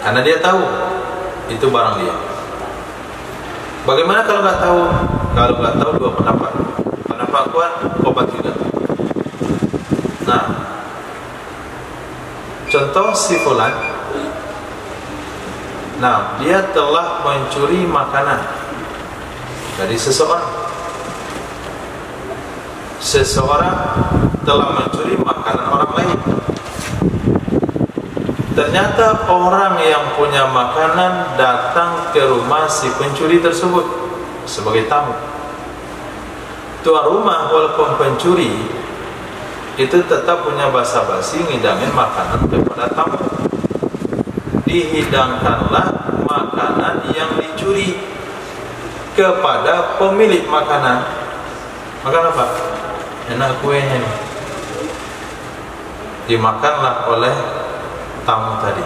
[SPEAKER 1] Karena dia tahu itu barang dia. Bagaimana kalau nggak tahu? Kalau nggak tahu, dua pendapat. Pendapat tak kuat, obat juga. Nah, contoh si fulan, nah dia telah mencuri makanan dari seseorang. Seseorang telah mencuri makanan orang lain. Ternyata orang yang punya makanan datang ke rumah si pencuri tersebut sebagai tamu. Tuan rumah walaupun pencuri itu tetap punya basa-basi ngidangin makanan kepada tamu. Dihidangkanlah makanan yang dicuri kepada pemilik makanan. Makan apa? Enak kuenya nih. Dimakanlah oleh tamu tadi.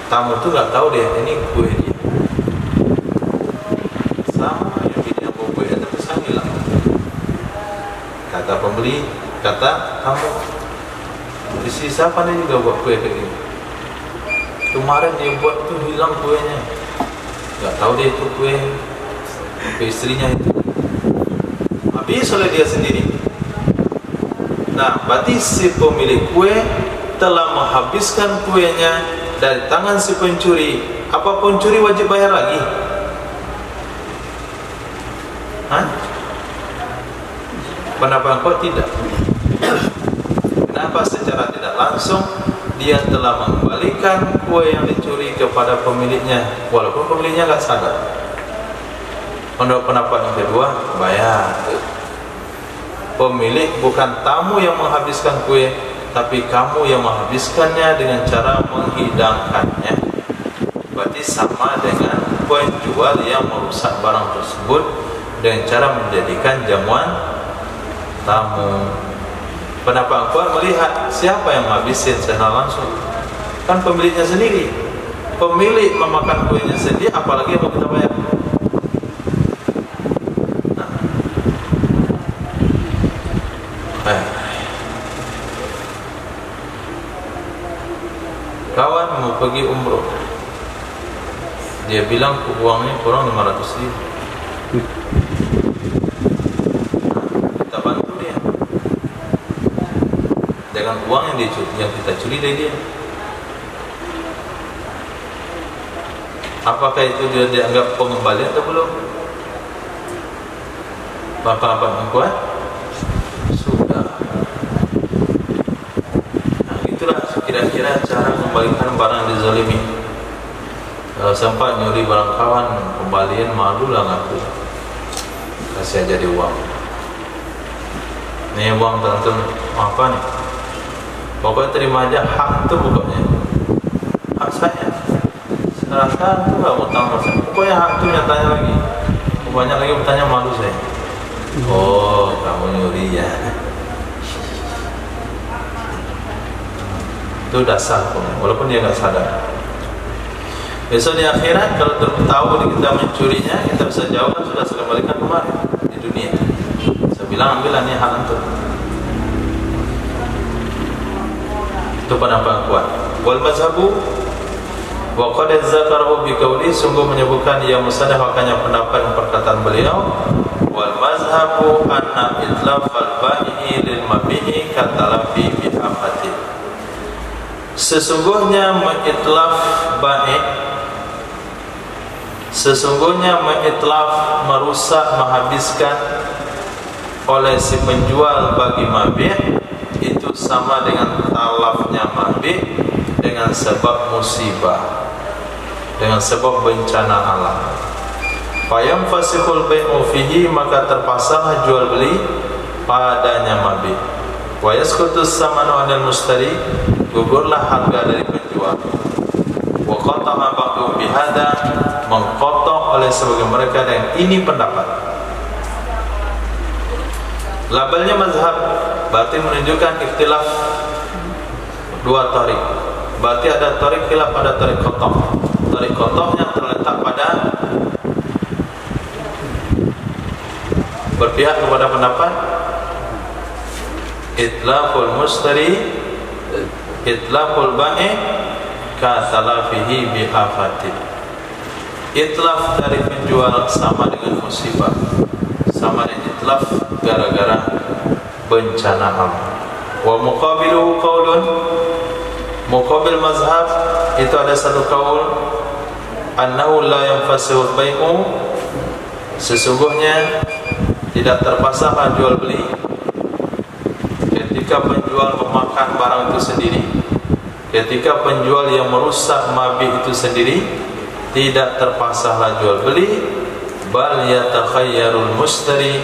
[SPEAKER 1] Tamu tuh nggak tahu dia ini kue dia. Sama yang bikin kue itu bisa hilang. Kata pembeli, kata kamu, isi siapa nih juga buat kue kayak gini. Kemarin dia buat tuh hilang kuenya. Nggak tahu dia itu kue istrinya itu. Habis oleh dia sendiri. Nah, berarti si pemilik kue telah menghabiskan kuenya dari tangan si pencuri. Apa pencuri wajib bayar lagi? Hah? Pendapat kau tidak? Kenapa secara tidak langsung dia telah mengembalikan kue yang dicuri kepada pemiliknya, walaupun pemiliknya nggak sadar? Menurut pendapat yang kedua, bayar. Pemilik bukan tamu yang menghabiskan kue, tapi kamu yang menghabiskannya dengan cara menghidangkannya. Berarti sama dengan penjual yang merusak barang tersebut dengan cara menjadikan jamuan tamu. Pendapat kuat melihat siapa yang menghabiskan secara langsung, kan pemiliknya sendiri. Pemilik memakan kuenya sendiri, apalagi yang mau kita bayar. Kawan mau pergi umroh, dia bilang uangnya kurang 500.000. Kita bantu dia dengan uang yang kita curi dari dia. Apakah itu dia dianggap pengembalian atau belum? Bapak-bapak yang kuat sudah. Nah, itulah kira-kira cara kembalikan barang yang dizalimi. Kalau sempat nyuri barang kawan, kembalian malu lah ngaku. Kasih aja di uang. Ini uang teman-teman, apa nih? Pokoknya terima aja, hak itu pokoknya. Hak saya. Serahkan itu nggak utang saya. Pokoknya hak itu nyatanya lagi. Banyak lagi bertanya, malu saya. Oh, kamu nyuri ya. Itu dasar pun, walaupun dia nggak sadar. Besok di akhirat kalau tahu kita mencurinya, kita bisa jawab kan sudah kembalikan kemarin di dunia. Saya bilang ambillah nih hak antum. Itu pendapat kuat. Wal mazhabu wa qad zakarahu bi qauli, sungguh menyebutkan ia musaddah makanya pendapat perkataan beliau. Wal mazhabu anna itlaf al-ba'i lil mabihi katalafi bi afati. Sesungguhnya mengitlaf ba'i, sesungguhnya mengitlaf merusak, menghabiskan oleh si penjual bagi mabi' itu sama dengan talafnya mabi' dengan sebab musibah, dengan sebab bencana alam. Fayam fasihul bai'u fihi, maka terpasang jual beli padanya mabi'. Wa yasqutus samanu 'anil mustari, gugurlah harga dari penjual. Wa qata'a ba'du bihada, mengkotok oleh sebagian mereka dengan ini pendapat. Labelnya mazhab berarti menunjukkan ikhtilaf dua tarik. Berarti ada tarik khilaf, ada tarik kotok. Tarik kotok yang terletak pada berpihak kepada pendapat itlaful mustari, itlaful ba'i katalafihi bihafatin. Itlaf dari penjual sama dengan musibah, sama dengan itlaf gara-gara bencana alam. Wa muqabiluhu qaulun, muqabil mazhab itu ada satu kaul, annahu la yanfasihu bai'u, sesungguhnya tidak terpasang jual beli ketika penjual memakan barang itu sendiri, ketika penjual yang merusak mabih itu sendiri, tidak terpasanglah jual beli. Bal yatakhayyarul mustari,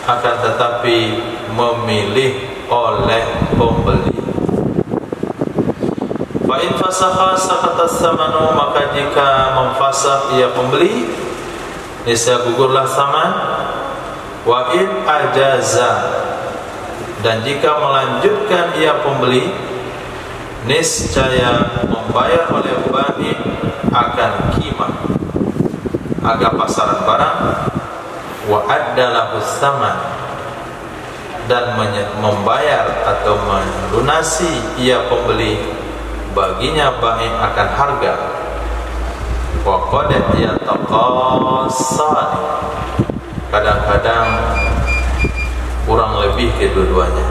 [SPEAKER 1] akan tetapi memilih oleh pembeli. Fa in fasakha sakata tsamanu, maka jika memfasakh ia pembeli, niscaya gugurlah saman. Wa in ajaza, dan jika melanjutkan ia pembeli, niscaya membayar oleh bai akan qimah, harga pasaran barang. Wa addalahu tsaman, dan membayar atau melunasi ia pembeli baginya bai akan harga. Wa qad yataqassan, kadang-kadang kurang lebih kedua-duanya,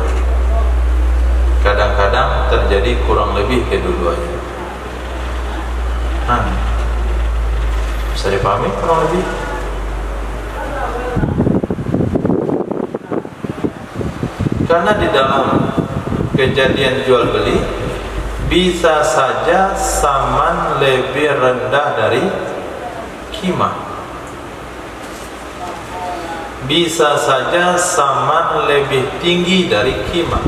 [SPEAKER 1] kadang-kadang terjadi kurang lebih kedua-duanya. Bisa dipahami kurang lebih? Karena di dalam kejadian jual beli bisa saja saman lebih rendah dari qimah, bisa saja saman lebih tinggi dari qimah.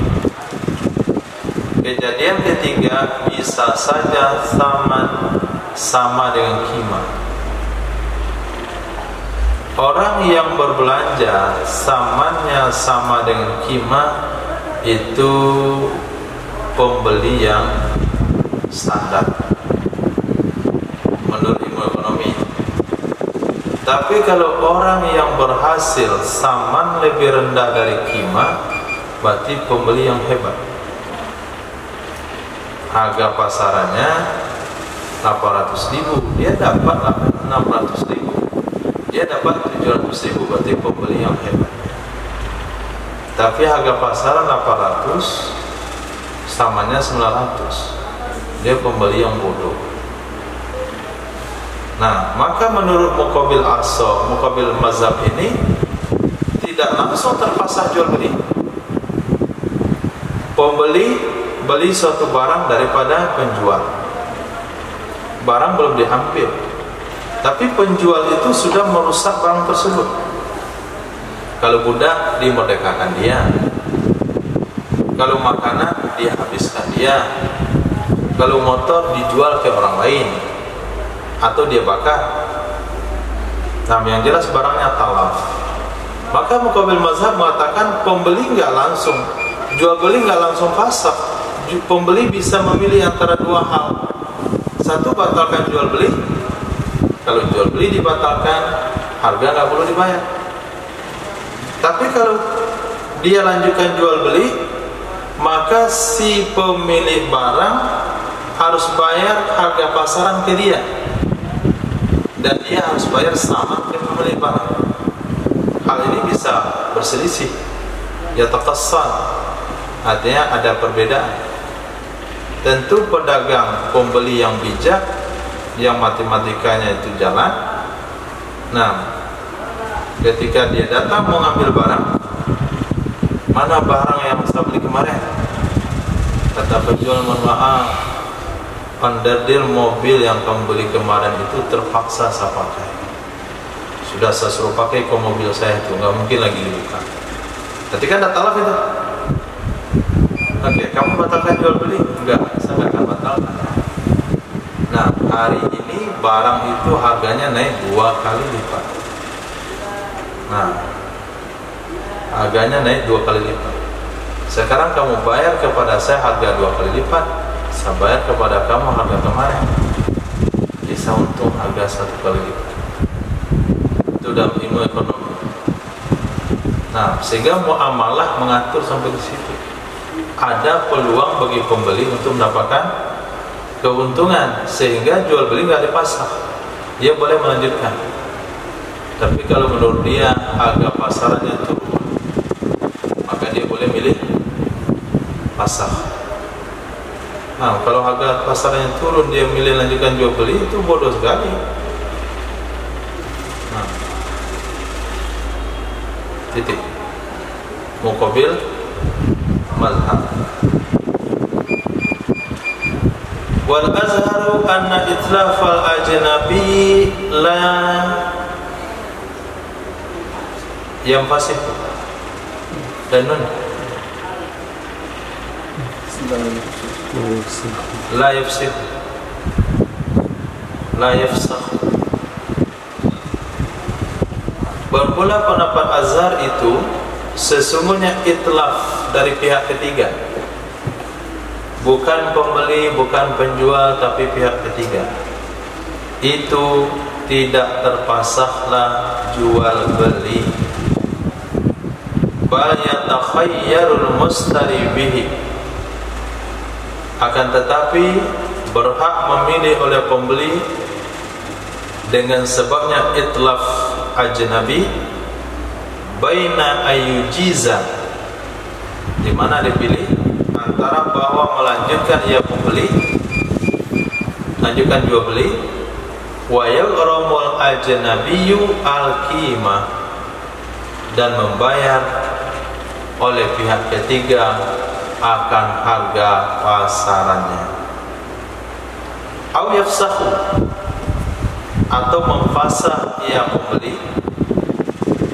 [SPEAKER 1] Kejadian ketiga, bisa saja saman sama dengan qimah. Orang yang berbelanja samannya sama dengan qimah, itu pembeli yang standar menurut ilmu ekonomi. Tapi kalau orang yang berhasil saman lebih rendah dari qimah, berarti pembeli yang hebat. Harga pasarannya 800.000, dia dapat 600.000, dia dapat 700.000, berarti pembeli yang hebat. Tapi harga pasaran 800, samanya 900, dia pembeli yang bodoh. Nah, maka menurut muqabil asal, muqabil mazhab ini tidak langsung terpasang jual beli. Pembeli beli suatu barang daripada penjual, barang belum diambil, tapi penjual itu sudah merusak barang tersebut. Kalau budak dimerdekakan dia, kalau makanan dia habiskan dia, kalau motor dijual ke orang lain atau dia bakar. Nah, yang jelas barangnya talaf. Maka muqabil mazhab mengatakan pembeli nggak langsung, jual beli nggak langsung fasakh. Pembeli bisa memilih antara dua hal. Satu, batalkan jual beli. Kalau jual beli dibatalkan, harga nggak perlu dibayar. Tapi kalau dia lanjutkan jual beli, maka si pemilik barang harus bayar harga pasaran ke dia, dan dia harus bayar sama ke pemilik barang. Hal ini bisa berselisih, ya taqassan, artinya ada perbedaan. Tentu pedagang pembeli yang bijak, yang matematikanya itu jalan. Nah, ketika dia datang mau ngambil barang, mana barang yang saya beli kemarin? Kata penjual, mohon maaf, onderdil mobil yang kamu beli kemarin itu terpaksa saya pakai. Sudah saya suruh pakai ke mobil saya itu, nggak mungkin lagi dibuka. Berarti kan ada talaf itu. Oke, kamu batalkan jual beli? Enggak, saya nggak akan batalkan. Nah, hari ini barang itu harganya naik 2 kali lipat. Nah, harganya naik 2 kali lipat. Sekarang kamu bayar kepada saya harga 2 kali lipat, saya bayar kepada kamu harga kemarin, bisa untung harga 1 kali lipat. Itu dalam ilmu ekonomi. Nah, sehingga muamalah mengatur sampai ke situ. Ada peluang bagi pembeli untuk mendapatkan keuntungan, sehingga jual beli nggak dipasang, dia boleh melanjutkan. Tapi kalau menurut dia harga pasarannya turun, fasakh. Nah, kalau harga pasarnya turun dia milih lanjutkan jual beli, itu bodoh sekali. Nah, titik. Muqabil mazhab. Wal azharu anna itlafal ajnabi la yang fasih dan nun la yafsih berpula pendapat azhar itu sesungguhnya itlaf dari pihak ketiga, bukan pembeli, bukan penjual, tapi pihak ketiga. Itu tidak terpasahlah jual beli. Bal yatakhayyarul mustari bihi, akan tetapi berhak memilih oleh pembeli dengan sebabnya itlaf ajnabi baina ayyujiza, di mana dipilih antara bahwa melanjutkan ia pembeli, lanjutkan jual beli, wa yaghramul ajnabiyyu al-qimah, dan membayar oleh pihak ketiga akan harga pasarannya. Au yafsahu, atau memfasah ia pembeli,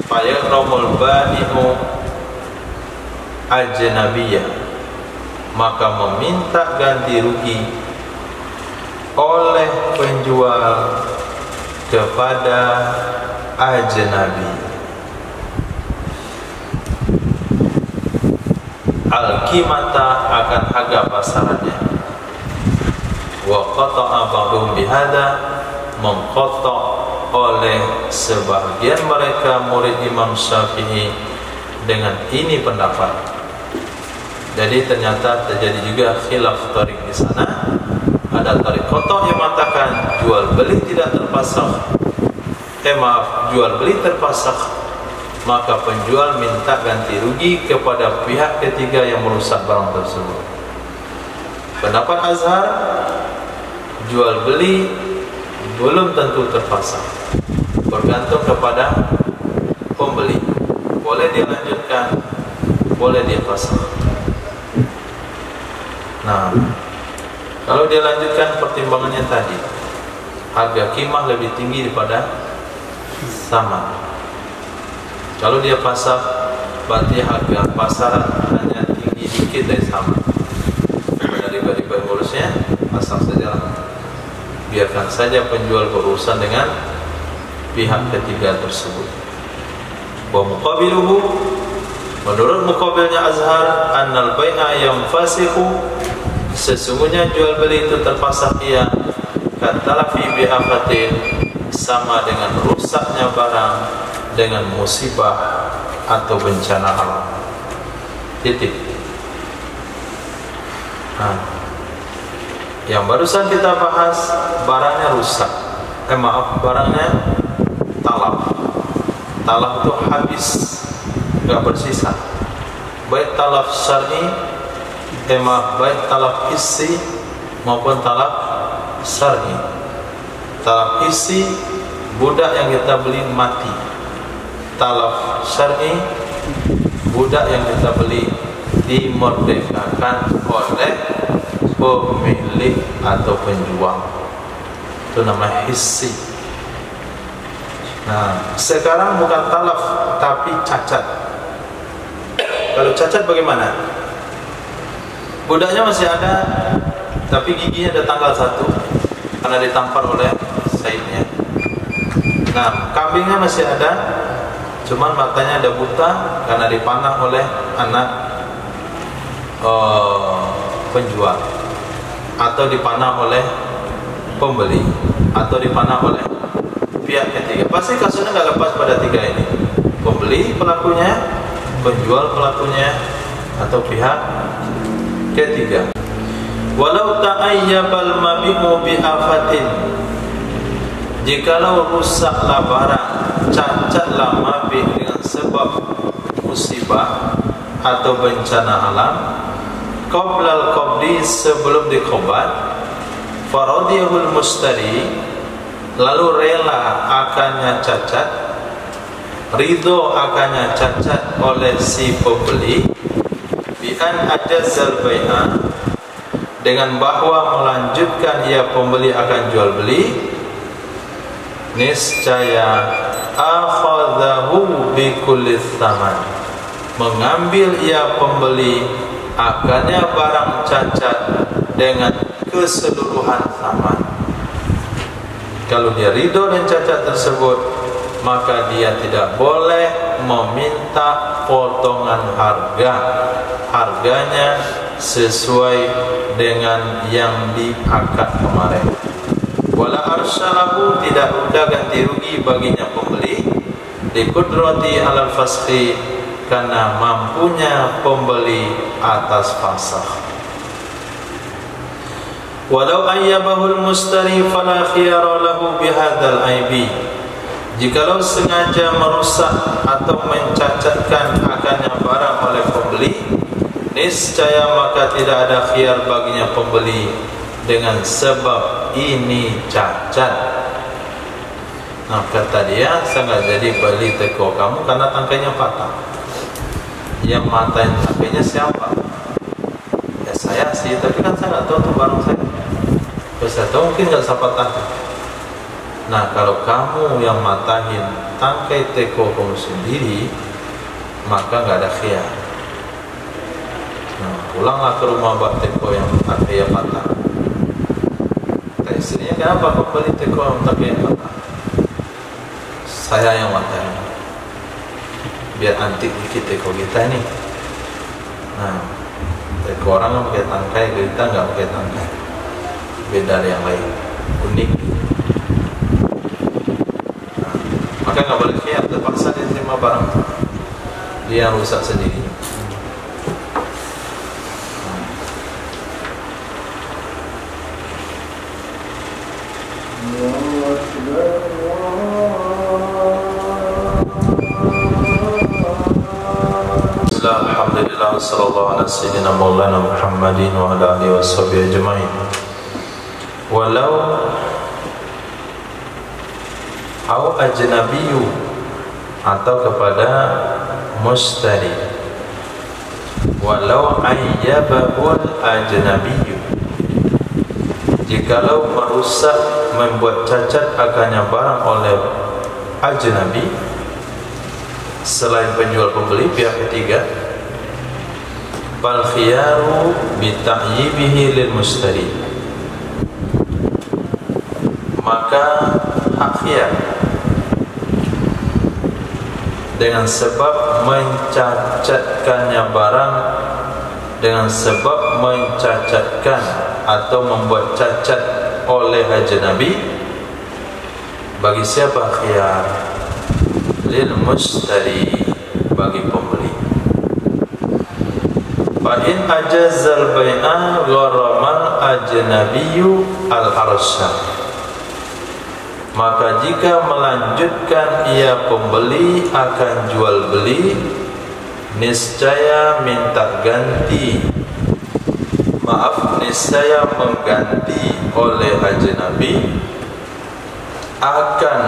[SPEAKER 1] fa yaghramul bai'u ajnabiyyah, maka meminta ganti rugi oleh penjual kepada ajnabi. Al-qimata, akan harga pasarannya. Wa qata'a ba'dhum bihadza, mengqata' oleh sebagian mereka murid Imam Syafi'i dengan ini pendapat. Jadi ternyata terjadi juga khilaf tarik di sana. Ada tarik qata' yang mengatakan jual beli tidak terpasakh, jual beli terpasakh, maka penjual minta ganti rugi kepada pihak ketiga yang merusak barang tersebut. Pendapat azhar, jual beli belum tentu terpasang, bergantung kepada pembeli. Boleh dia lanjutkan, boleh dia pasang. Nah, kalau dia lanjutkan, pertimbangannya tadi harga qimah lebih tinggi daripada sama. Kalau dia pasang, berarti harga pasaran hanya tinggi dikit dari sama. Daripada pengurusnya, pasang saja, biarkan saja penjual berurusan dengan pihak ketiga tersebut. Wa muqabiluhu, menurut muqabilnya azhar, annal bai'a yanfasihu, sesungguhnya jual beli itu terpasang ia katalafi bi'afatin, sama dengan rusaknya barang dengan musibah atau bencana alam. Titik. Nah, yang barusan kita bahas barangnya rusak. Barangnya talaf. Talaf itu habis, enggak bersisa. Baik talaf syar'i, baik talaf hissi maupun talaf syar'i. Talaf hissi, budak yang kita beli mati. Talaf syar'i, budak yang kita beli dimerdekakan oleh pemilik atau penjual. Itu namanya hissi. Nah, sekarang bukan talaf tapi cacat. Kalau cacat bagaimana? Budaknya masih ada, tapi giginya ada tanggal 1 karena ditampar oleh saidnya. Nah, kambingnya masih ada, cuman matanya ada buta karena dipanah oleh anak penjual, atau dipanah oleh pembeli, atau dipanah oleh pihak ketiga. Pasti kasusnya nggak lepas pada 3 ini: pembeli pelakunya, penjual pelakunya, atau pihak ketiga. Walau ta'ayyabal mabi'u bi'afatin, jikalau rusaklah barang, cacatlah mabi' dengan sebab musibah atau bencana alam, qablal qabdi, sebelum dikobat, faradiyahul mustari, lalu rela akannya cacat, ridho akannya cacat oleh si pembeli, bi an ajazal bai'a, dengan bahwa melanjutkan ia pembeli akan jual beli, niscaya akhadhahu bi kulli tsaman, mengambil ia pembeli akannya barang cacat dengan keseluruhan tsaman. Kalau dia ridho dan cacat tersebut, maka dia tidak boleh meminta potongan harga, harganya sesuai dengan yang diakad kemarin. Wala arsalahu, tidak ada ganti rugi baginya pembeli, liqudrati alal fasqi, karena mampunya pembeli atas fasakh. Walau ayyabahul mustari fala khiyara lahu bihadzal aibi, jikalau sengaja merusak atau mencacatkan akannya barang oleh pembeli, niscaya maka tidak ada khiyar baginya pembeli dengan sebab ini cacat. Nah, kata dia, saya nggak jadi beli teko kamu karena tangkainya patah. Yang matain tangkainya siapa? Ya saya sih, tapi kan saya nggak tahu tuh barang saya. Kalau saya tahu mungkin nggak saya patahin. Nah, kalau kamu yang matahin tangkai teko kamu sendiri, maka nggak ada khiyar. Nah, pulanglah ke rumah bak teko yang tangkai patah. Kata istrinya, kenapa kau beli teko yang tangkai patah? Saya yang matahin, biar antik dikit teko kita nih. Nah, teko orang kan pakai tangkai, kita nggak pakai tangkai, beda dari yang lain, unik. Nah, maka nggak boleh khiyar, terpaksa dia terima barang, dia yang rusak sendiri. Alhamdulillah, sallallahu ala sayyidina maulana Muhammadin wa ala alihi wa sahbihi ajma'in. Walau au ajnabiyu, atau kepada mustari, walau ayyabahul ajnabiyu, jikalau merusak, membuat cacat akannya barang oleh ajnabi selain penjual pembeli, pihak ketiga, fal khiyaru bi ta'yibihi lil mustari, maka hak khiyar dengan sebab mencacatkannya barang, dengan sebab mencacatkan atau membuat cacat oleh ajnabi, bagi siapa khiyar? Lil mustari, bagi pembeli. Fa in ajazal bai'a gharamal ajnabiyyu al arsha, maka jika melanjutkan ia pembeli akan jual beli, niscaya minta ganti, niscaya mengganti oleh ajnabi akan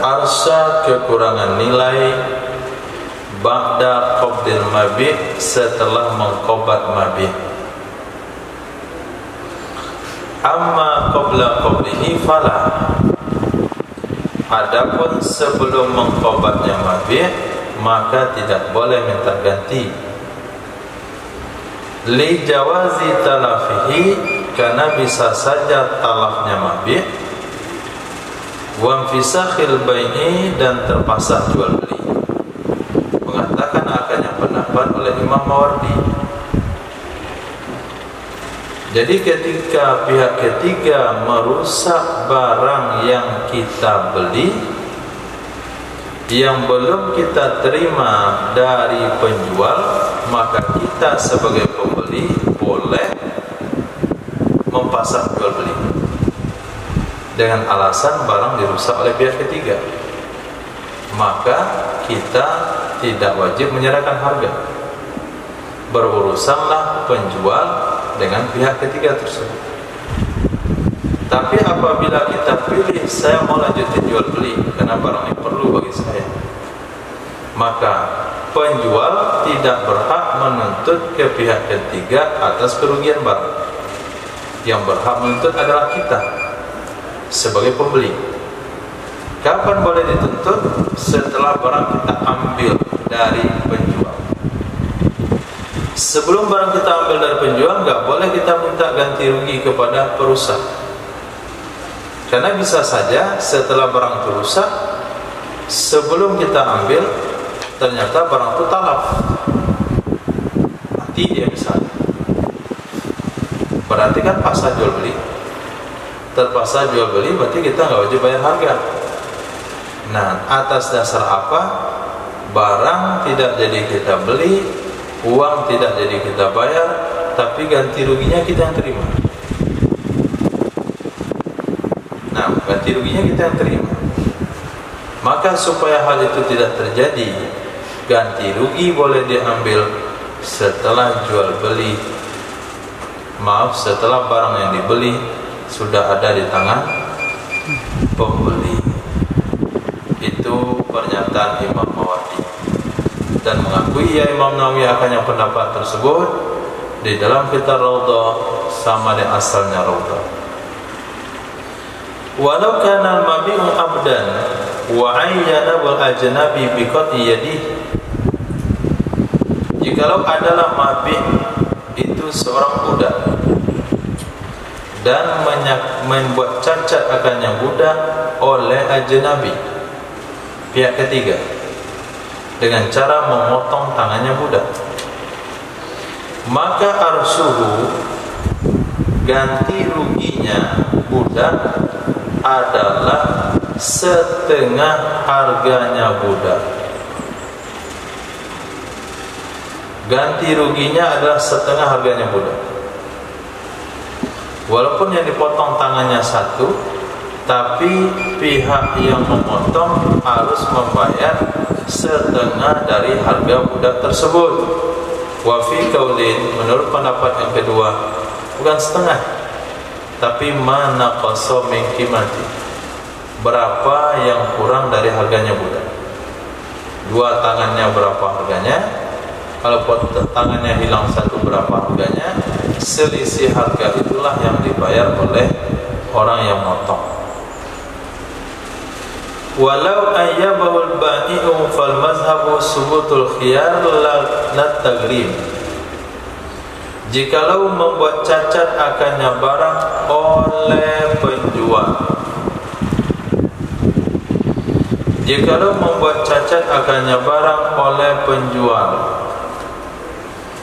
[SPEAKER 1] arsha, kekurangan nilai, ba'da qabdil mabi', setelah mengqobat mabi'. Amma qabla qabdihi fala, adapun sebelum mengqobatnya mabi', maka tidak boleh minta ganti. Li jawazi talafihi, karena bisa saja talafnya mabi', wa fisakhil bai'i, dan terpasang jual beli. Mengatakan akannya pendapat oleh Imam Mawardi. Jadi ketika pihak ketiga merusak barang yang kita beli, yang belum kita terima dari penjual, maka kita sebagai pembeli boleh mempasang jual beli dengan alasan barang dirusak oleh pihak ketiga, maka kita tidak wajib menyerahkan harga. berurusanlah penjual dengan pihak ketiga tersebut. Tapi apabila kita pilih saya mau lanjutin jual beli karena barang ini perlu bagi saya, maka penjual tidak berhak menuntut ke pihak ketiga atas kerugian barang. Yang berhak menuntut adalah kita sebagai pembeli. Kapan boleh dituntut? Setelah barang kita ambil dari penjual. Sebelum barang kita ambil dari penjual, nggak boleh kita minta ganti rugi kepada perusak. Karena bisa saja setelah barang itu rusak, sebelum kita ambil ternyata barang itu talaf, mati dia misalnya. Berarti kan paksa jual beli. Terpaksa jual beli berarti kita nggak wajib bayar harga. Nah, atas dasar apa? Barang tidak jadi kita beli, uang tidak jadi kita bayar, tapi ganti ruginya kita yang terima. Nah, ganti ruginya kita yang terima. Maka supaya hal itu tidak terjadi, ganti rugi boleh diambil setelah jual beli. Setelah barang yang dibeli sudah ada di tangan pembeli. Itu pernyataan Imam Mawardi. Dan mengakui ya Imam Nawawi akannya pendapat tersebut di dalam kitab Raudhah sama dengan asalnya Raudhah. Walau kana al-mabi'u abdan wa 'ayyana wal ajnabi bi qat'i yadihi. Jikalau adalah mabi' itu seorang budak dan membuat cacat akannya budak oleh ajnabi, pihak ketiga, dengan cara memotong tangannya budak, maka arsuhu, ganti ruginya budak adalah setengah harganya budak. Ganti ruginya adalah setengah harganya budak. Walaupun yang dipotong tangannya satu, tapi pihak yang memotong harus membayar setengah dari harga budak tersebut. Wa fi qaulin, menurut pendapat yang kedua, bukan setengah, tapi mana qasa min qimati, berapa yang kurang dari harganya budak. Dua tangannya berapa harganya? Kalau tangannya hilang satu berapa harganya? Selisih harga itulah yang dibayar oleh orang yang motong. Walau ayyabahul ba'i'u fal mazhabu subutul khiyar la tagrim. Jikalau membuat cacat akannya barang oleh penjual, jikalau membuat cacat akannya barang oleh penjual.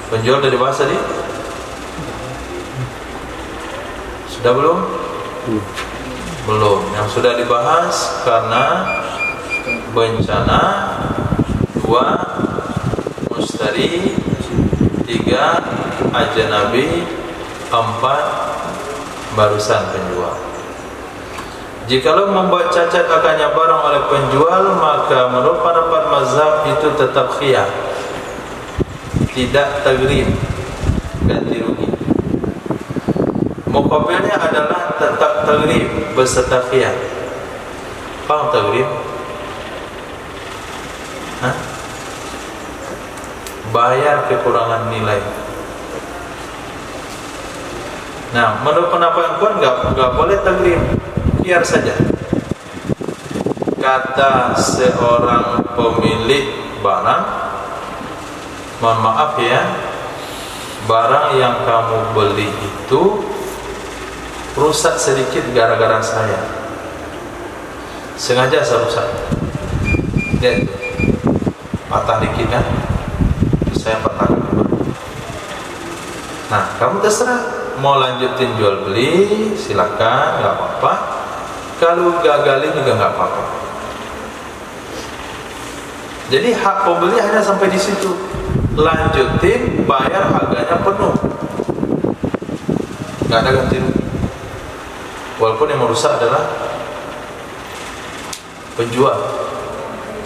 [SPEAKER 1] Penjual dari bahasa tadi? Sudah belum? Belum. Yang sudah dibahas karena bencana, 2 mustari, 3 ajnabi, 4 barusan penjual. Jikalau membuat cacat akannya barang oleh penjual, maka menurut pendapat mazhab itu tetap khiyar, tidak tagrim, ganti rugi. Muqabilnya adalah tetap tagrim beserta khiyar. Paham tagrim? Bayar kekurangan nilai. Nah, menurut pendapat yang kuat enggak boleh tagrim, khiyar saja. Kata seorang pemilik barang, mohon maaf ya, barang yang kamu beli itu rusak sedikit gara-gara saya. Sengaja saya rusak. Lihat itu, patah dikit kan, saya patah. Nah, kamu terserah mau lanjutin jual beli, silakan, nggak apa-apa. Kalau gagalin juga nggak apa-apa. Jadi hak pembeli hanya sampai di situ. Lanjutin, bayar harganya penuh, nggak ada ganti rugi. Walaupun yang merusak adalah penjual,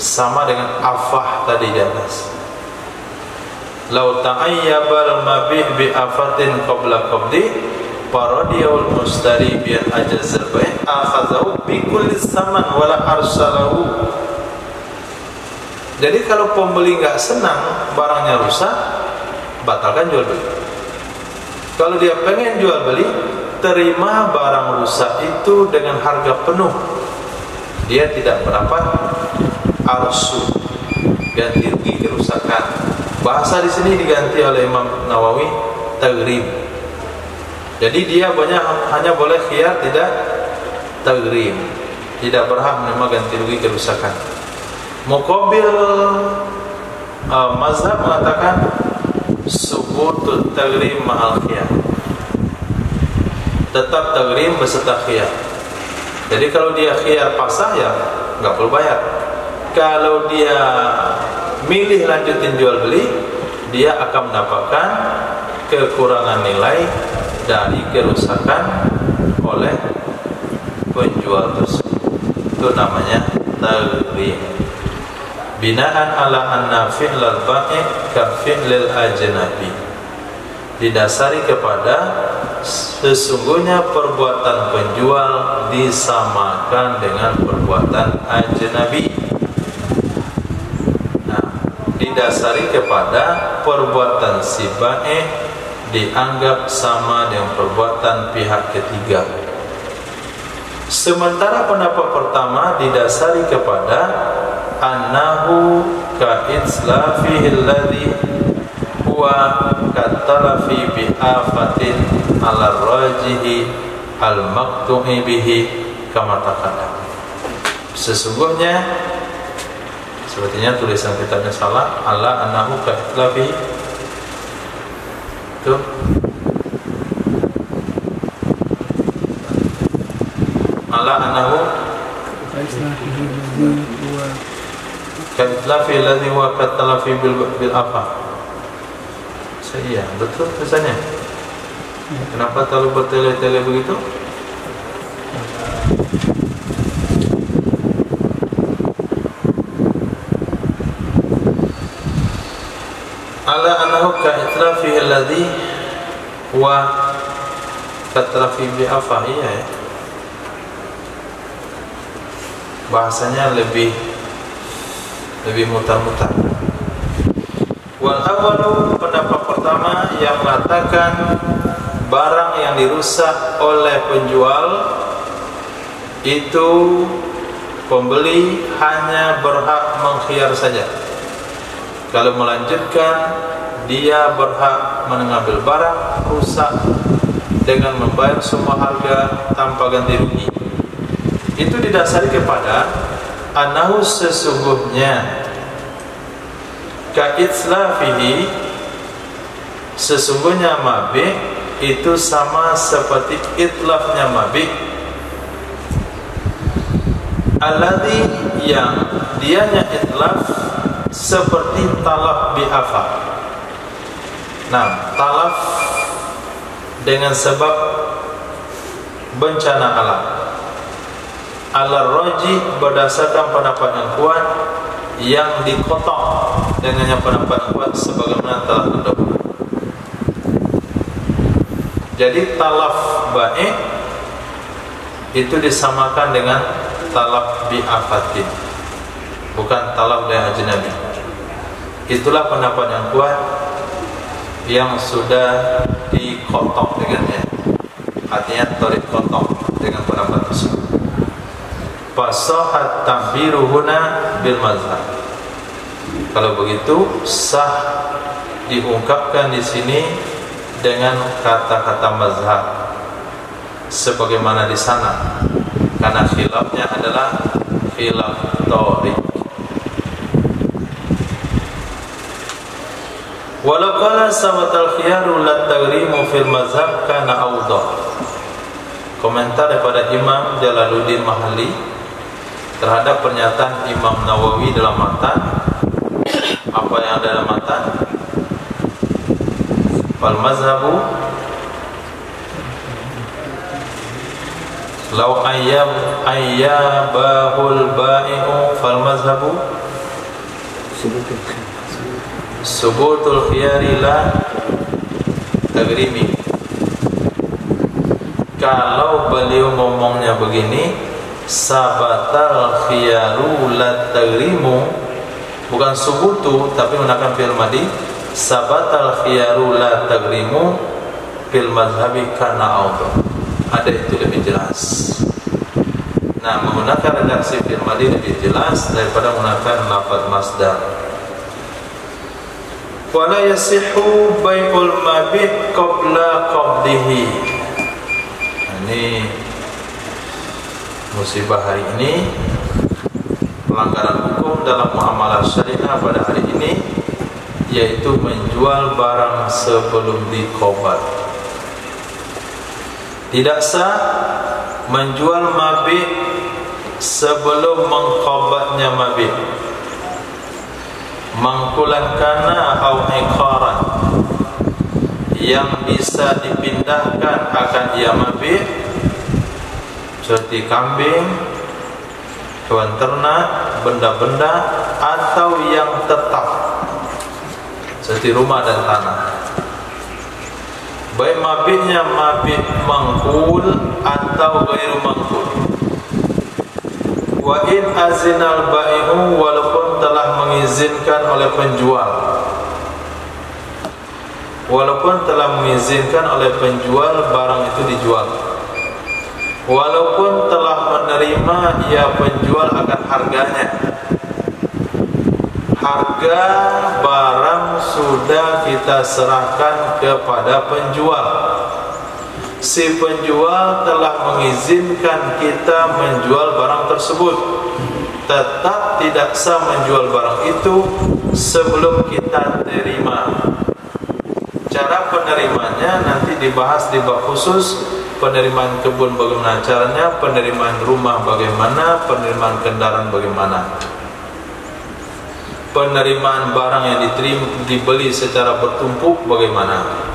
[SPEAKER 1] sama dengan afah tadi di atas. Lau ta'ayyabal mabih bi afatin qabla qabdi paradiyul mustari bi ajazal bai akhadhu bi kulli saman wala arsalahu. Jadi kalau pembeli nggak senang barangnya rusak, batalkan jual beli. Kalau dia pengen jual beli, terima barang rusak itu dengan harga penuh. Dia tidak mendapat arsu, ganti rugi kerusakan. Bahasa di sini diganti oleh Imam Nawawi taghrib. Jadi dia hanya boleh khiyar, tidak taghrib, tidak berhak menerima ganti rugi kerusakan. Muqabil mazhab mengatakan subutut taghrib ma'al khiyar, tetap taghrib beserta khiyar. Jadi kalau dia khiyar pasah ya nggak perlu bayar. Kalau dia milih lanjutin jual beli, dia akan mendapatkan kekurangan nilai dari kerusakan oleh penjual tersebut. Itu namanya taghrib. Binaan ala anna fi'lal ba'i' ka fi'lil ajnabi. Didasari kepada sesungguhnya perbuatan penjual disamakan dengan perbuatan ajnabi. Nah, didasari kepada perbuatan si ba'i' dianggap sama dengan perbuatan pihak ketiga. Sementara pendapat pertama didasari kepada annahu ka'itslafihi alladhi huwa katalafi bi afatin ala rajihi al-maqtu'i bihi kama taqaddam. Sesungguhnya sepertinya tulisan kitabnya salah, ala annahu ka'itslafihi itu ala annahu ka'itlafi alladhi huwa katalafi bil afa. Iya, betul tulisannya. Kenapa terlalu bertele-tele begitu? Ala annahu ka'itlafi alladhi huwa katalafi bil afa. Iya ya. Bahasanya lebih mutar-mutar. Wal awalu, pendapat pertama yang mengatakan barang yang dirusak oleh penjual itu pembeli hanya berhak mengkhiyar saja. Kalau melanjutkan, dia berhak mengambil barang rusak dengan membayar semua harga tanpa ganti rugi. Itu didasari kepada annahu sesungguhnya ka'itslafihi, sesungguhnya mabih itu sama seperti itlafnya mabih, alladhi yang dianya itlaf seperti talaf bi'afa. Nah, talaf dengan sebab bencana alam. Al-Raji berdasarkan pendapat yang kuat, yang dikotok dengan yang pendapat kuat sebagaimana telah terdahulu. Jadi talaf ba'i' itu disamakan dengan talaf bi'afatin, bukan talaf dengan ajnabi. Itulah pendapat yang kuat yang sudah dikotok dengannya, artinya tarik kotok dengan pendapat tersebut. Fasahat ta'biru huna bil mazhab. Kalau begitu sah diungkapkan di sini dengan kata-kata mazhab sebagaimana di sana, karena khilafnya adalah khilaf tarik. Walau qala sawatal khiyaru lat taghrimu fil mazhab kana awdah. Komentar daripada Imam Jalaluddin Mahalli terhadap pernyataan Imam Nawawi dalam matan. Apa yang ada dalam matan? Fal mazhabu law ayyabahul ba'i'u fal mazhabu subutul khiyari la tagrimi. Kalau beliau ngomongnya begini, sabatal khiyaru la tagrimu, bukan subutu tapi menggunakan fi'il madhi. Sabatal khiyaru la tagrimu fil mazhabi kana awdha. Ada itu lebih jelas. Nah, menggunakan redaksi fi'il madhi lebih jelas daripada menggunakan lafaz masdar. Wala yasihu bai'ul mabit qabla qabdihi. Ini musibah hari ini, pelanggaran hukum dalam muamalah syariah pada hari ini, yaitu menjual barang sebelum dikobat. Tidak sah menjual mabit sebelum mengkobatnya mabit. Mangkulan kana au iqaran, yang bisa dipindahkan akan ia mabit, seperti kambing, hewan ternak, benda-benda, atau yang tetap seperti rumah dan tanah. Baik mabitnya mabit mangkul atau gairu mangkul. Wa in azinal bai'u, walaupun telah mengizinkan oleh penjual, walaupun telah mengizinkan oleh penjual barang itu dijual, walaupun telah menerima ia penjual akan harganya, harga barang sudah kita serahkan kepada penjual. Si penjual telah mengizinkan kita menjual barang tersebut, tetap tidak sah menjual barang itu sebelum kita terima. Cara penerimanya nanti dibahas di bab khusus. Penerimaan kebun bagaimana caranya, penerimaan rumah bagaimana, penerimaan kendaraan bagaimana, penerimaan barang yang dibeli secara bertumpuk bagaimana.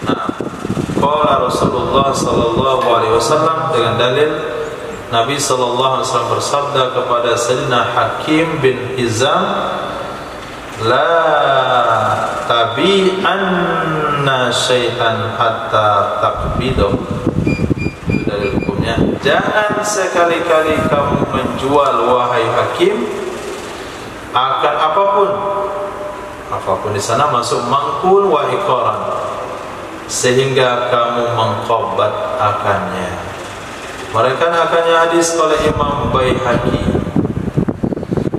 [SPEAKER 1] Nah, qala Rasulullah sallallahu alaihi wasallam, dengan dalil Nabi sallallahu alaihi wasallam bersabda kepada Sayyidina Hakim bin Hizam, la tabi'anna syai'an hatta taqbidahu. Itu dari hukumnya, jangan sekali-kali kamu menjual, wahai hakim, akan apapun. Apapun di sana masuk mangkul wa iqaran, sehingga kamu mengqabat akannya. Mereka akannya hadis oleh Imam Baihaqi.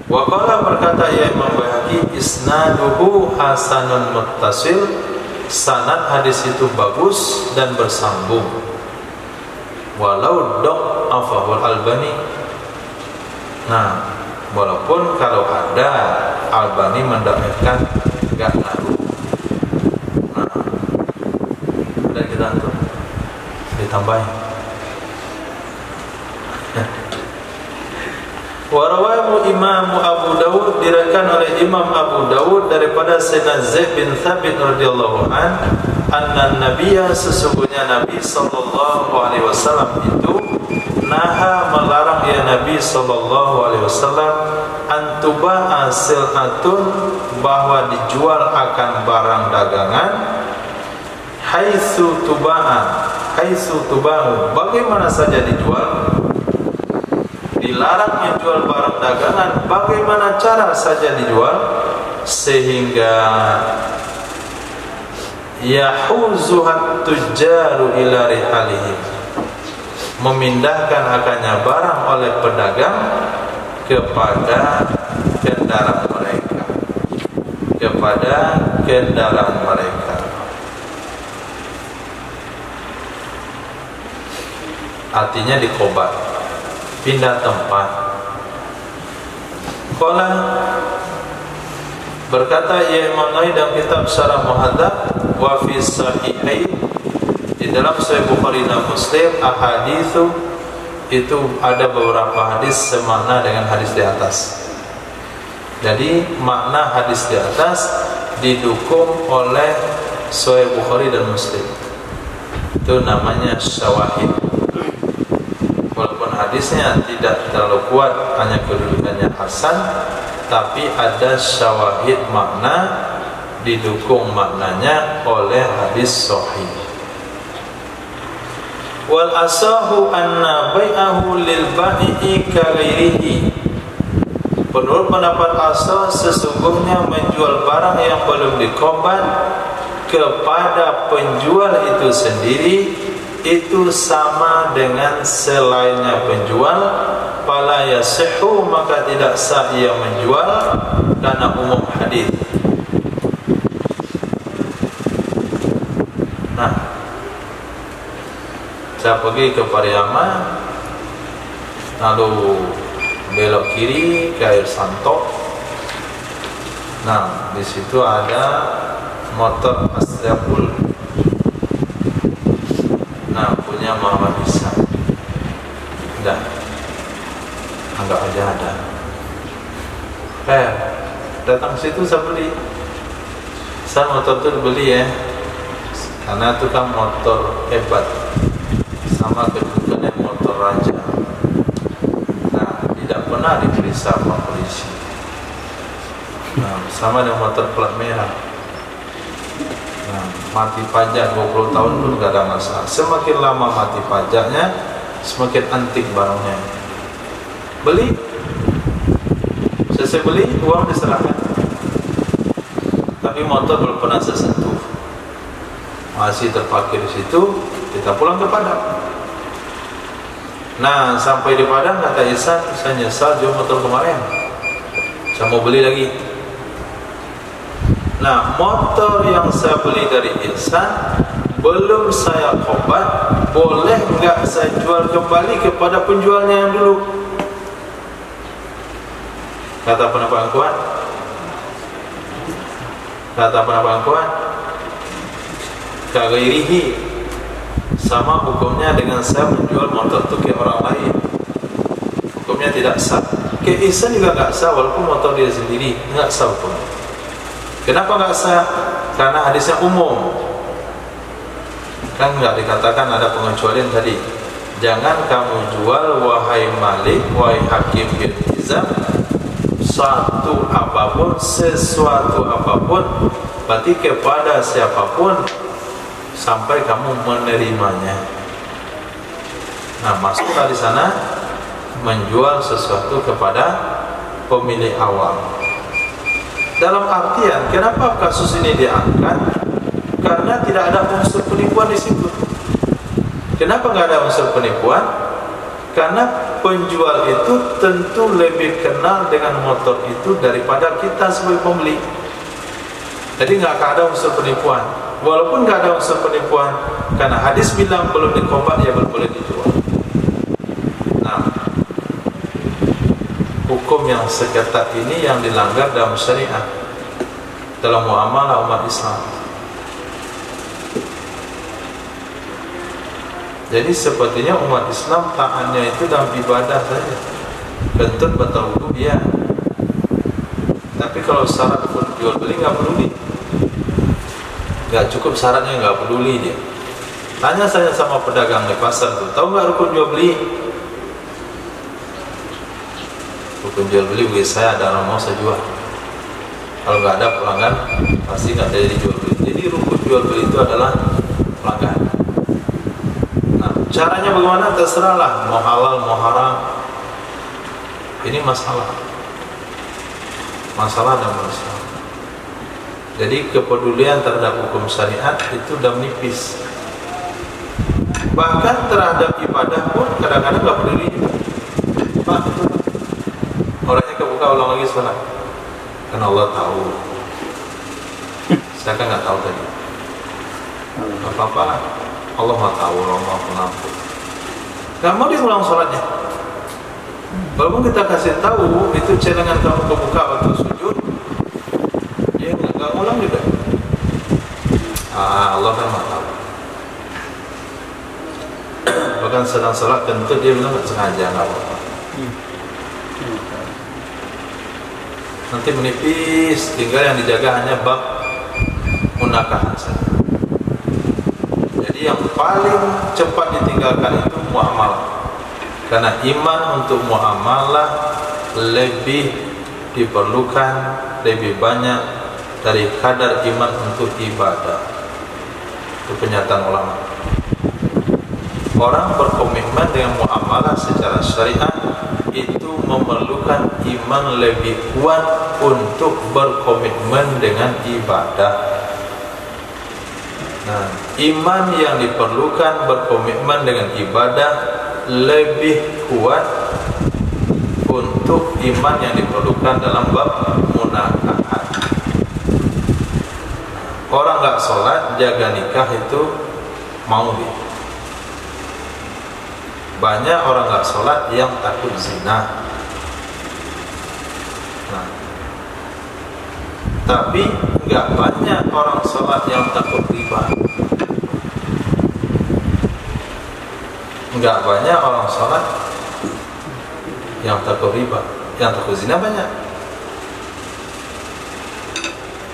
[SPEAKER 1] Waqala, berkata ya Imam Baihaqi, isnaduhu hasanun muttasil, sanad hadis itu bagus dan bersambung. Walau da'afahul Albani. Nah, walaupun kalau ada Albani mendapatkan enggak ngaruh. Nah, dan kita tuh ditambahin. Warawahu Imam Abu Dawud, diriwayatkan oleh Imam Abu Dawud daripada Sayyidina Zaid bin Thabit radhiyallahu an, anna nabiyya, sesungguhnya Nabi sallallahu alaihi wasallam itu naha, melarang ya Nabi sallallahu alaihi wasallam, antuba sil'atun, bahwa dijual akan barang dagangan, haitsu tuba'u, bagaimana saja dijual. Dilarang menjual barang dagangan bagaimana cara saja dijual, sehingga yahuzuhat tujaru ila rihalihim, memindahkan akannya barang oleh pedagang kepada kendaraan mereka, kepada kendaraan mereka. Artinya dikobat, pindah tempat. Qala, berkata ya Imam Nawawi dalam kitab Syarah Muhadzab, wa fi sahihain, di dalam Sahih Bukhari dan Muslim, ahaditsu, itu ada beberapa hadis semakna dengan hadis di atas. Jadi makna hadis di atas didukung oleh Sahih Bukhari dan Muslim. Itu namanya syawahid. Walaupun hadisnya tidak terlalu kuat, hanya kedudukannya hasan, tapi ada syawahid makna, didukung maknanya oleh hadis sahih. Wal asahu anna bai'ahu lil ba'i'i ka ghairihi. Menurut pendapat asal, sesungguhnya menjual barang yang belum dikobat kepada penjual itu sendiri itu sama dengan selainnya penjual. Fala yasihhu, maka tidak sah ia menjual karena umum hadis. Nah, saya pergi ke Pariaman, lalu belok kiri ke Air Santok. Nah, di situ ada motor Astrapul. Nah, punya Muhammad Isa. Dah, anggap aja ada. Datang ke situ saya beli. Saya motor itu beli ya, karena itu kan motor hebat, sama kedudukannya motor raja. Nah, tidak pernah diperiksa sama polisi. Nah, sama dengan motor plat merah. Nah, mati pajak 20 tahun pun gak ada masalah. Semakin lama mati pajaknya, semakin antik barangnya. Beli, selesai beli, uang diserahkan. Tapi motor belum pernah saya sentuh, masih terparkir di situ. Kita pulang ke Padang. Nah, sampai di Padang kata Ihsan, saya nyesal jual motor kemarin, saya mau beli lagi. Nah, motor yang saya beli dari Ihsan belum saya kobat, boleh nggak saya jual kembali kepada penjualnya yang dulu? Kata pendapat kuat, kaghairihi, sama hukumnya dengan saya menjual motor itu ke orang lain, hukumnya tidak sah. Ke Ihsan juga nggak sah, walaupun motor dia sendiri, nggak sah hukumnya. Kenapa nggak sah? Karena hadisnya umum. Kan nggak dikatakan ada pengecualian tadi. Jangan kamu jual wahai Malik, wahai Hakim bin Hizam, suatu apapun, sesuatu apapun, berarti kepada siapapun sampai kamu menerimanya. Nah, masuklah di sana menjual sesuatu kepada pemilik awal. Dalam artian, kenapa kasus ini diangkat? Karena tidak ada unsur penipuan di situ. Kenapa nggak ada unsur penipuan? Karena penjual itu tentu lebih kenal dengan motor itu daripada kita sebagai pembeli. Jadi nggak ada unsur penipuan. Walaupun nggak ada unsur penipuan, karena hadis bilang belum dikobat, ya belum boleh dijual. Nah, hukum yang seketat ini yang dilanggar dalam syariat, dalam muamalah umat Islam. Jadi sepertinya umat Islam taatnya itu dalam ibadah saja. Kentut batal wudu ya. Tapi kalau syarat pun jual beli nggak peduli. Nggak cukup syaratnya, nggak peduli dia. Tanya saya sama pedagang di pasar tuh, tahu nggak rukun jual beli? Rukun jual beli bagi saya ada orang mau saya jual. Kalau nggak ada pelanggan pasti nggak jadi jual beli. Jadi rukun jual beli itu adalah pelanggan. Nah, caranya bagaimana terserahlah, mau halal mau haram. Ini masalah dan masalah. Jadi kepedulian terhadap hukum syariat itu sudah menipis. Bahkan terhadap ibadah pun kadang-kadang nggak peduli juga. Pak, itu orangnya kebuka ulang lagi sholat. Karena Allah tahu. Saya kan nggak tahu tadi. Nggak apa-apa lah. Allah mau tahu, Allah mau pengampun. Nggak mau diulang sholatnya. Walaupun kita kasih tahu itu celengan kamu kebuka waktu sujud, dia nggak ulang juga. Allah kan mau tahu. Bahkan sedang sholat tentu dia bilang nggak sengaja, nggak apa-apa. Nanti menipis, tinggal yang dijaga hanya bab munakahan saja. Jadi yang paling cepat ditinggalkan itu muamalah. Karena iman untuk muamalah lebih diperlukan lebih banyak dari kadar iman untuk ibadah. Itu pernyataan ulama. Orang berkomitmen dengan muamalah secara syariat itu memerlukan iman lebih kuat untuk berkomitmen dengan ibadah. Nah, iman yang diperlukan berkomitmen dengan ibadah lebih kuat untuk iman yang diperlukan dalam bab munakahat. Orang nggak sholat jaga nikah itu mau dia. Banyak orang nggak sholat yang takut zina. Nah, tapi nggak banyak orang sholat yang takut riba. Nggak banyak orang sholat yang takut riba. Yang takut zina banyak.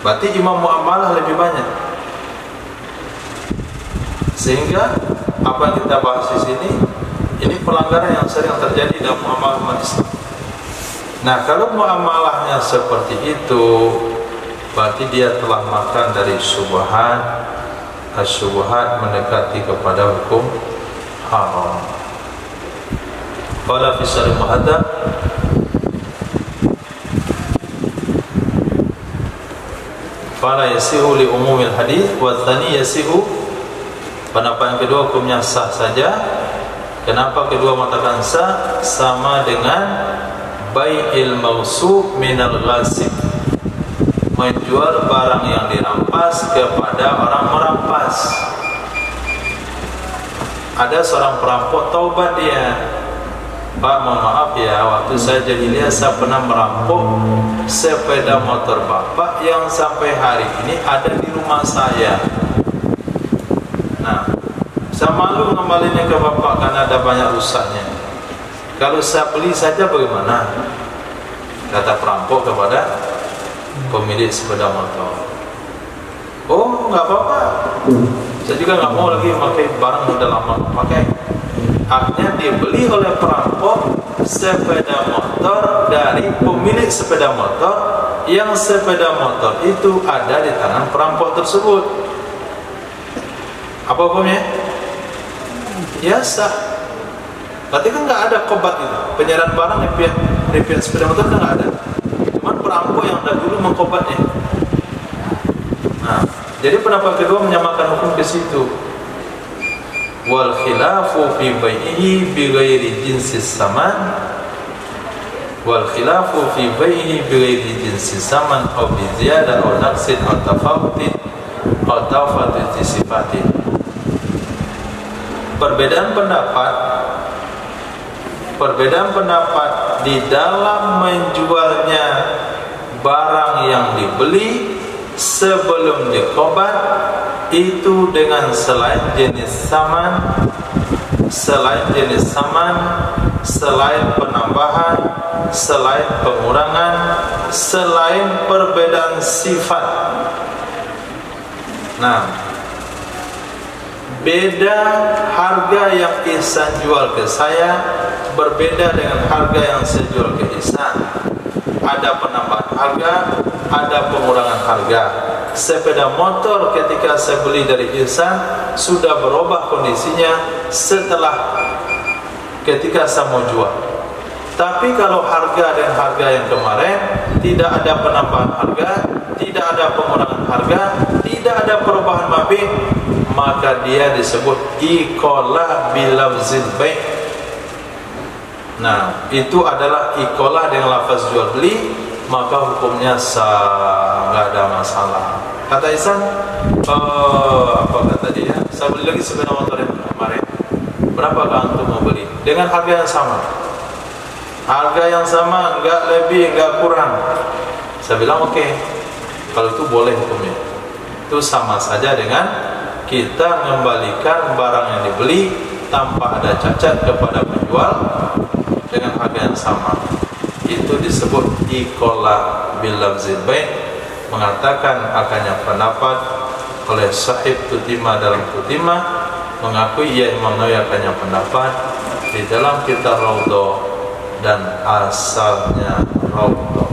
[SPEAKER 1] Berarti imam muamalah lebih banyak. Sehingga apa yang kita bahas di sini, ini pelanggaran yang sering terjadi dalam muamalah umat Islam. Nah, kalau muamalahnya seperti itu, berarti dia telah makan dari syubhat. Syubhat mendekati kepada hukum haram. Qala fi syarh muhadzab, fala yasihu li umumil hadis wa tsani yasihu. Pendapat yang kedua hukumnya sah saja. Kenapa kedua mengatakan sah? Sama dengan bai'il mausu' minal ghasib, menjual barang yang dirampas kepada orang merampas. Ada seorang perampok taubat dia, Pak, mohon maaf ya, waktu saya jahiliyah saya pernah merampok sepeda motor bapak yang sampai hari ini ada di rumah saya. Nah, saya malu ngembalinya ke bapak karena ada banyak rusaknya. Kalau saya beli saja bagaimana? Kata perampok kepada pemilik sepeda motor. Oh, nggak apa-apa. Saya juga nggak mau lagi pakai barang udah lama pakai. Akhirnya dibeli oleh perampok sepeda motor dari pemilik sepeda motor, yang sepeda motor itu ada di tangan perampok tersebut. Apa hukumnya? Ya sah. Berarti kan nggak ada qobat itu, penyerahan barang di pihak sepeda motor kan nggak ada. Cuman perampok yang dahulu mengkobatnya. Nah, jadi pendapat kedua menyamakan hukum ke situ. Wal khilafu fi bai'ihi bi ghairi jinsis saman. Wal khilafu fi bai'ihi bi ghairi jinsis saman aw bi ziyadah aw naqsin aw tafawutin aw tafawutin sifatin. Perbedaan pendapat di dalam menjualnya barang yang dibeli sebelum dikobat itu dengan selain jenis saman, selain penambahan, selain pengurangan, selain perbedaan sifat. Nah, beda harga yang Ihsan jual ke saya berbeda dengan harga yang saya jual ke Ihsan. Ada penambahan harga, ada pengurangan harga. Sepeda motor ketika saya beli dari Ihsan sudah berubah kondisinya setelah ketika saya mau jual. Tapi kalau harga dan harga yang kemarin tidak ada penambahan harga, tidak ada pengurangan harga, tidak ada perubahan mabih, maka dia disebut iqalah bilafzil bai'. Nah, itu adalah iqalah dengan lafaz jual beli, maka hukumnya sah, nggak ada masalah. Kata Ihsan, apa kata dia? Saya beli lagi sepeda motor yang kemarin. Berapakah antum mau beli? Dengan harga yang sama. Harga yang sama, nggak lebih, nggak kurang. Saya bilang oke. Kalau itu boleh hukumnya. Itu sama saja dengan kita mengembalikan barang yang dibeli tanpa ada cacat kepada penjual dengan harga yang sama. Itu disebut iqalah bilafzil bai', mengatakan akannya pendapat oleh sahib Tutimah dalam Tutimah, mengakui ia Imam Nawawi akannya pendapat di dalam kitab Raudhah dan asalnya Raudhah.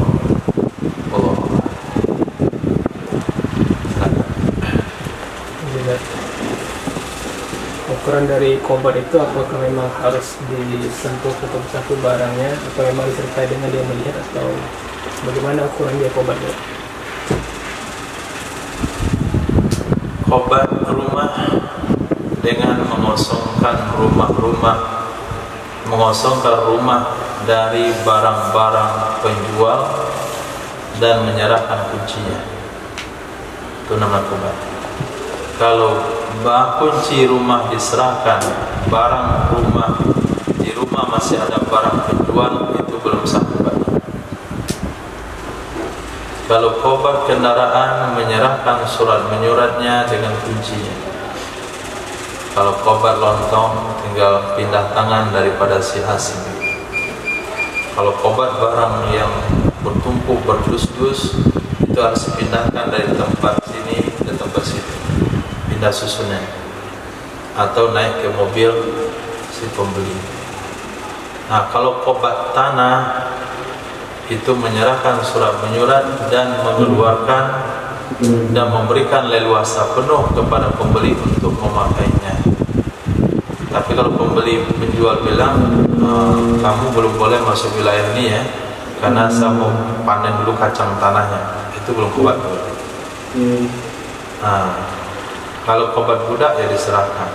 [SPEAKER 3] ukuran dari kobat itu apakah memang harus disentuh satu barangnya atau memang disertai dengan dia melihat atau bagaimana ukuran dia kobatnya?
[SPEAKER 1] Kobat rumah dengan mengosongkan rumah dari barang-barang penjual dan menyerahkan kuncinya, itu namanya kobat. Kalau kunci rumah diserahkan, barang rumah di rumah masih ada barang penjual, itu belum sah kobat. Kalau kobat kendaraan, menyerahkan surat menyuratnya dengan kuncinya. Kalau kobat lontong, tinggal pindah tangan daripada si asing. Kalau kobat barang yang bertumpuk berdus-dus, itu harus dipindahkan dari tempat sini ke tempat sini, pindah susunan, atau naik ke mobil si pembeli. Nah, kalau kobat tanah, itu menyerahkan surat menyurat dan mengeluarkan dan memberikan leluasa penuh kepada pembeli untuk memakainya. Tapi kalau penjual bilang, kamu belum boleh masuk wilayah ini ya, karena saya mau panen dulu kacang tanahnya, itu belum kobat. Nah, kalau kobat budak ya diserahkan.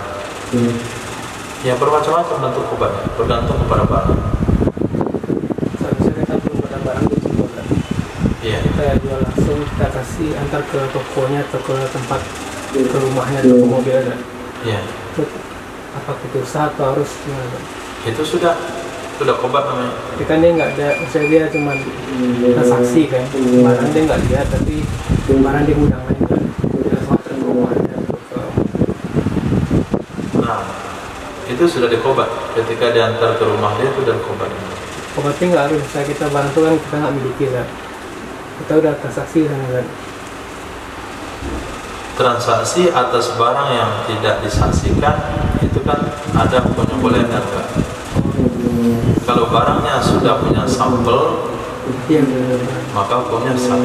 [SPEAKER 1] Ya bermacam-macam bentuk kobatnya, bergantung kepada barang.
[SPEAKER 3] Yeah. Kita jual langsung, kita kasih antar ke tokonya atau ke tempat ke rumahnya atau ke mobilnya.
[SPEAKER 1] Iya.
[SPEAKER 3] Apa itu sah atau harus gimana?
[SPEAKER 1] Itu sudah kobat namanya.
[SPEAKER 3] Tapi kan dia nggak ada, misalnya dia cuma transaksi kan, barang dia nggak lihat, tapi barang di gudang kan juga tidak sampai ke rumahnya.
[SPEAKER 1] Nah, itu sudah dikobat. Ketika diantar ke rumah dia itu sudah kobat.
[SPEAKER 3] Kobatnya nggak harus, misalnya kita barang itu kan kita nggak miliki kan. Kita udah transaksi kan.
[SPEAKER 1] Transaksi atas barang yang tidak disaksikan itu kan ada hukumnya boleh dan enggak. Kalau barangnya sudah punya sampel,
[SPEAKER 3] iya,
[SPEAKER 1] maka hukumnya sah.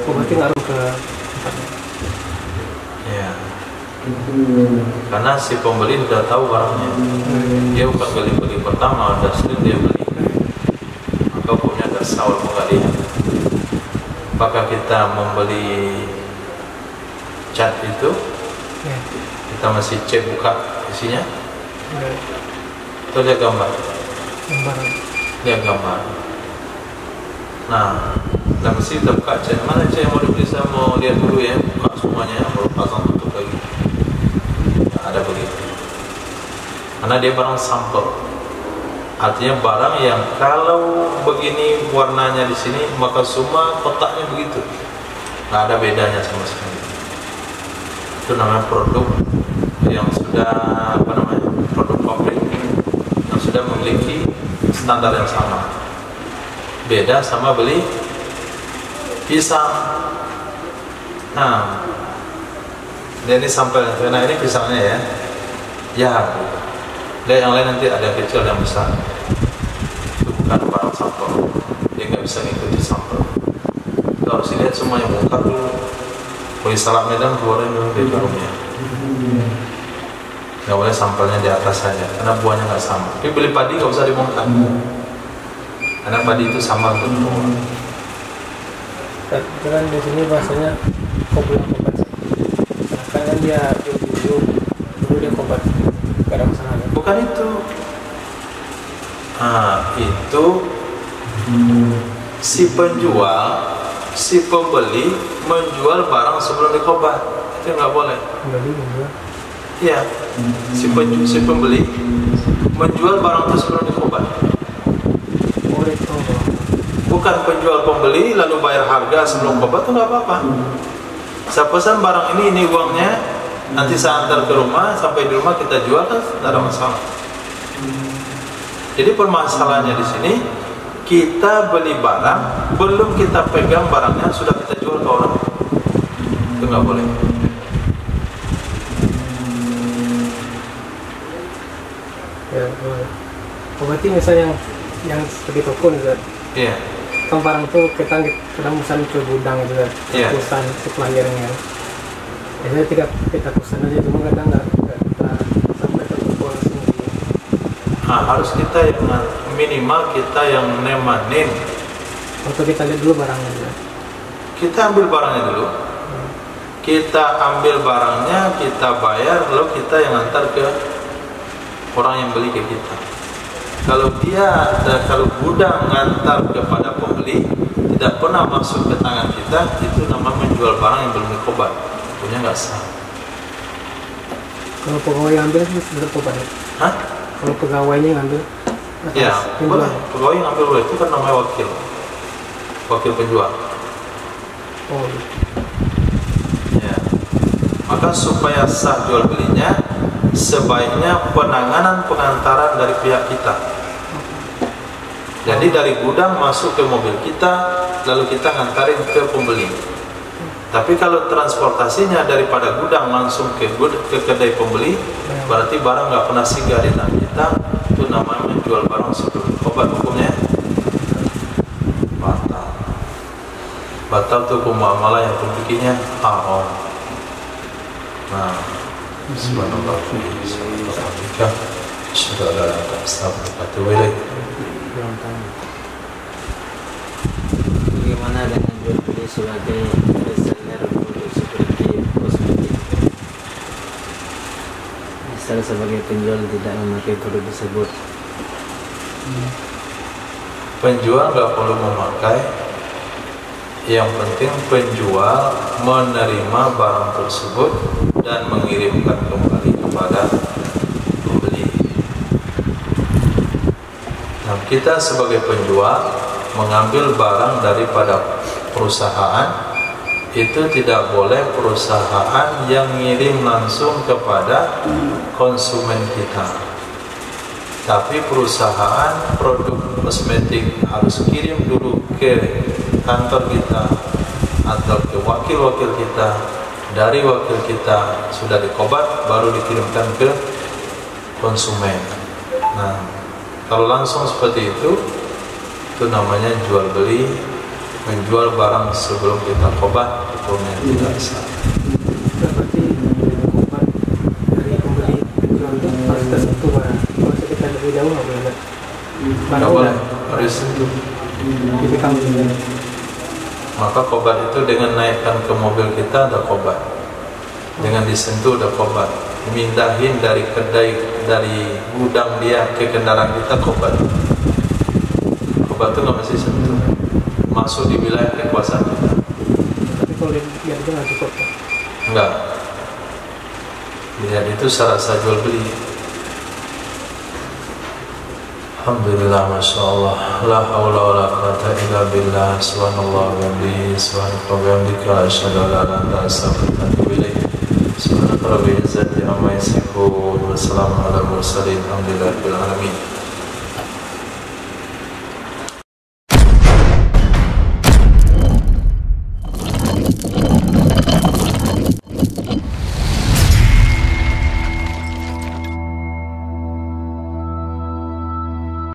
[SPEAKER 3] Kobatnya nggak harus ke tempatnya.
[SPEAKER 1] Ya. Karena si pembeli sudah tahu barangnya. Dia bukan beli pertama, sudah sering dia beli. Maka hukumnya ada sah walaupun nggak lihat. Apakah kita membeli cat itu, kita masih cek buka isinya, atau lihat gambar? Lihat gambar. Nah, mesti kita buka cat. Mana cat yang mau dibeli? Saya mau lihat dulu ya, buka semuanya, baru pasang tutup lagi. Ya, ada begitu. Karena dia barang sampel. Artinya barang yang kalau begini warnanya di sini, maka semua kotaknya begitu, nggak ada bedanya sama sekali. Itu namanya produk yang sudah produk pabrik yang sudah memiliki standar yang sama. Beda sama beli pisang. Nah, ini sampelnya. Nah, ini pisangnya ya. Ya. Dan yang lain nanti ada yang kecil dan besar. Itu bukan barang sampel. Dia nggak bisa mengikuti sampel. Itu harus dilihat semuanya, buka dulu. Boleh salak Medan keluarin dulu dari karungnya. Nggak boleh sampelnya di atas saja, karena buahnya nggak sama. Tapi beli padi nggak usah dibongkar. Karena padi itu sama untuk semua.
[SPEAKER 3] Kan di sini bahasanya kobat. Karena dia dulu dia kobat. Gak ada masalah kan?
[SPEAKER 1] Bukan itu. Itu si penjual, si pembeli menjual barang sebelum dikobat. Itu nggak boleh.
[SPEAKER 3] Menjual?
[SPEAKER 1] Iya. Si pembeli menjual barang itu sebelum dikobat.
[SPEAKER 3] Boleh tahu.
[SPEAKER 1] Bukan penjual pembeli lalu bayar harga sebelum kobat, itu nggak apa-apa. Saya pesan barang ini uangnya. Nanti saya antar ke rumah, sampai di rumah kita jual kan tidak ada masalah. Jadi permasalahannya di sini, kita beli barang, belum kita pegang barangnya, sudah kita jual ke orang. Itu nggak boleh.
[SPEAKER 3] Ya, boleh. Berarti misalnya yang seperti toko nih, Zat.
[SPEAKER 1] Iya.
[SPEAKER 3] Kan barang itu kita pesan ke gudang gitu, Zat.
[SPEAKER 1] Iya.
[SPEAKER 3] Pesan suppliernya. Biasanya kita pesan aja, cuma kadang nggak kita
[SPEAKER 1] Nah, harus kita yang minimal kita yang nemanin.
[SPEAKER 3] Atau kita lihat dulu barangnya dulu.
[SPEAKER 1] Kita ambil barangnya dulu. Kita ambil barangnya, kita bayar, lalu kita yang antar ke orang yang beli ke kita. Kalau kalau gudang ngantar kepada pembeli, tidak pernah masuk ke tangan kita, itu namanya menjual barang yang belum dikobat, punya nggak sah.
[SPEAKER 3] Kalau pegawai ambil itu sudah kobat.
[SPEAKER 1] Hah?
[SPEAKER 3] Kalau pegawainya ngambil,
[SPEAKER 1] Ya, boleh. Pegawai yang ambil boleh, itu kan namanya wakil penjual.
[SPEAKER 3] Oh, gitu.
[SPEAKER 1] Ya. Maka supaya sah jual belinya, sebaiknya penanganan pengantaran dari pihak kita. Jadi dari gudang masuk ke mobil kita, lalu kita ngantarin ke pembeli. Tapi kalau transportasinya daripada gudang langsung ke kedai pembeli, berarti barang nggak pernah singgah di tangan kita, itu namanya menjual barang sebelum dikobat, hukumnya batal. Batal itu hukum muamalah yang pembikinnya haram. Nah, subhanallah, subhanallah, syukurlah, astagfirullah.
[SPEAKER 4] Bagaimana dengan jual beli sebagai reseller produk seperti kosmetik? Misal sebagai penjual tidak memakai produk tersebut.
[SPEAKER 1] Penjual nggak perlu memakai. Yang penting penjual menerima barang tersebut dan mengirimkan kembali kepada pembeli. Nah, kita sebagai penjual mengambil barang daripada perusahaan, itu tidak boleh perusahaan yang ngirim langsung kepada konsumen kita. Tapi perusahaan produk kosmetik harus kirim dulu ke kantor kita atau ke wakil-wakil kita. Dari wakil kita sudah dikobat, baru dikirimkan ke konsumen. Nah, kalau langsung seperti itu namanya jual beli, menjual barang sebelum kita kobat, hukumnya tidak sah.
[SPEAKER 3] Berarti kobat dari pembeli penjual itu harus tersentuh barang. Kalau kita lebih jauh nggak boleh.
[SPEAKER 1] Nggak boleh, harus sentuh.
[SPEAKER 3] Dipegang juga.
[SPEAKER 1] Maka kobat itu dengan naikkan ke mobil kita ada kobat, dengan disentuh ada kobat. Mindahin dari kedai, dari gudang dia ke kendaraan kita kobat. Kobat itu nggak mesti sentuh, masuk di wilayah kekuasaan kita.
[SPEAKER 3] Tapi kalau lihat itu nggak cukup.
[SPEAKER 1] Enggak. Lihat itu syarat sah jual beli. Alhamdulillah, Masya Allah, la hawla wa la quwwata illa billah, subhanallah wa bihamdihi, subhanaka wa bihamdika, asyhadu an la ilaha illa anta, astaghfiruka wa atubu ilaik. Subhanaka rabbil izzati amma yasifun, wa salamun alal mursalin, alhamdulillahi rabbil alamin.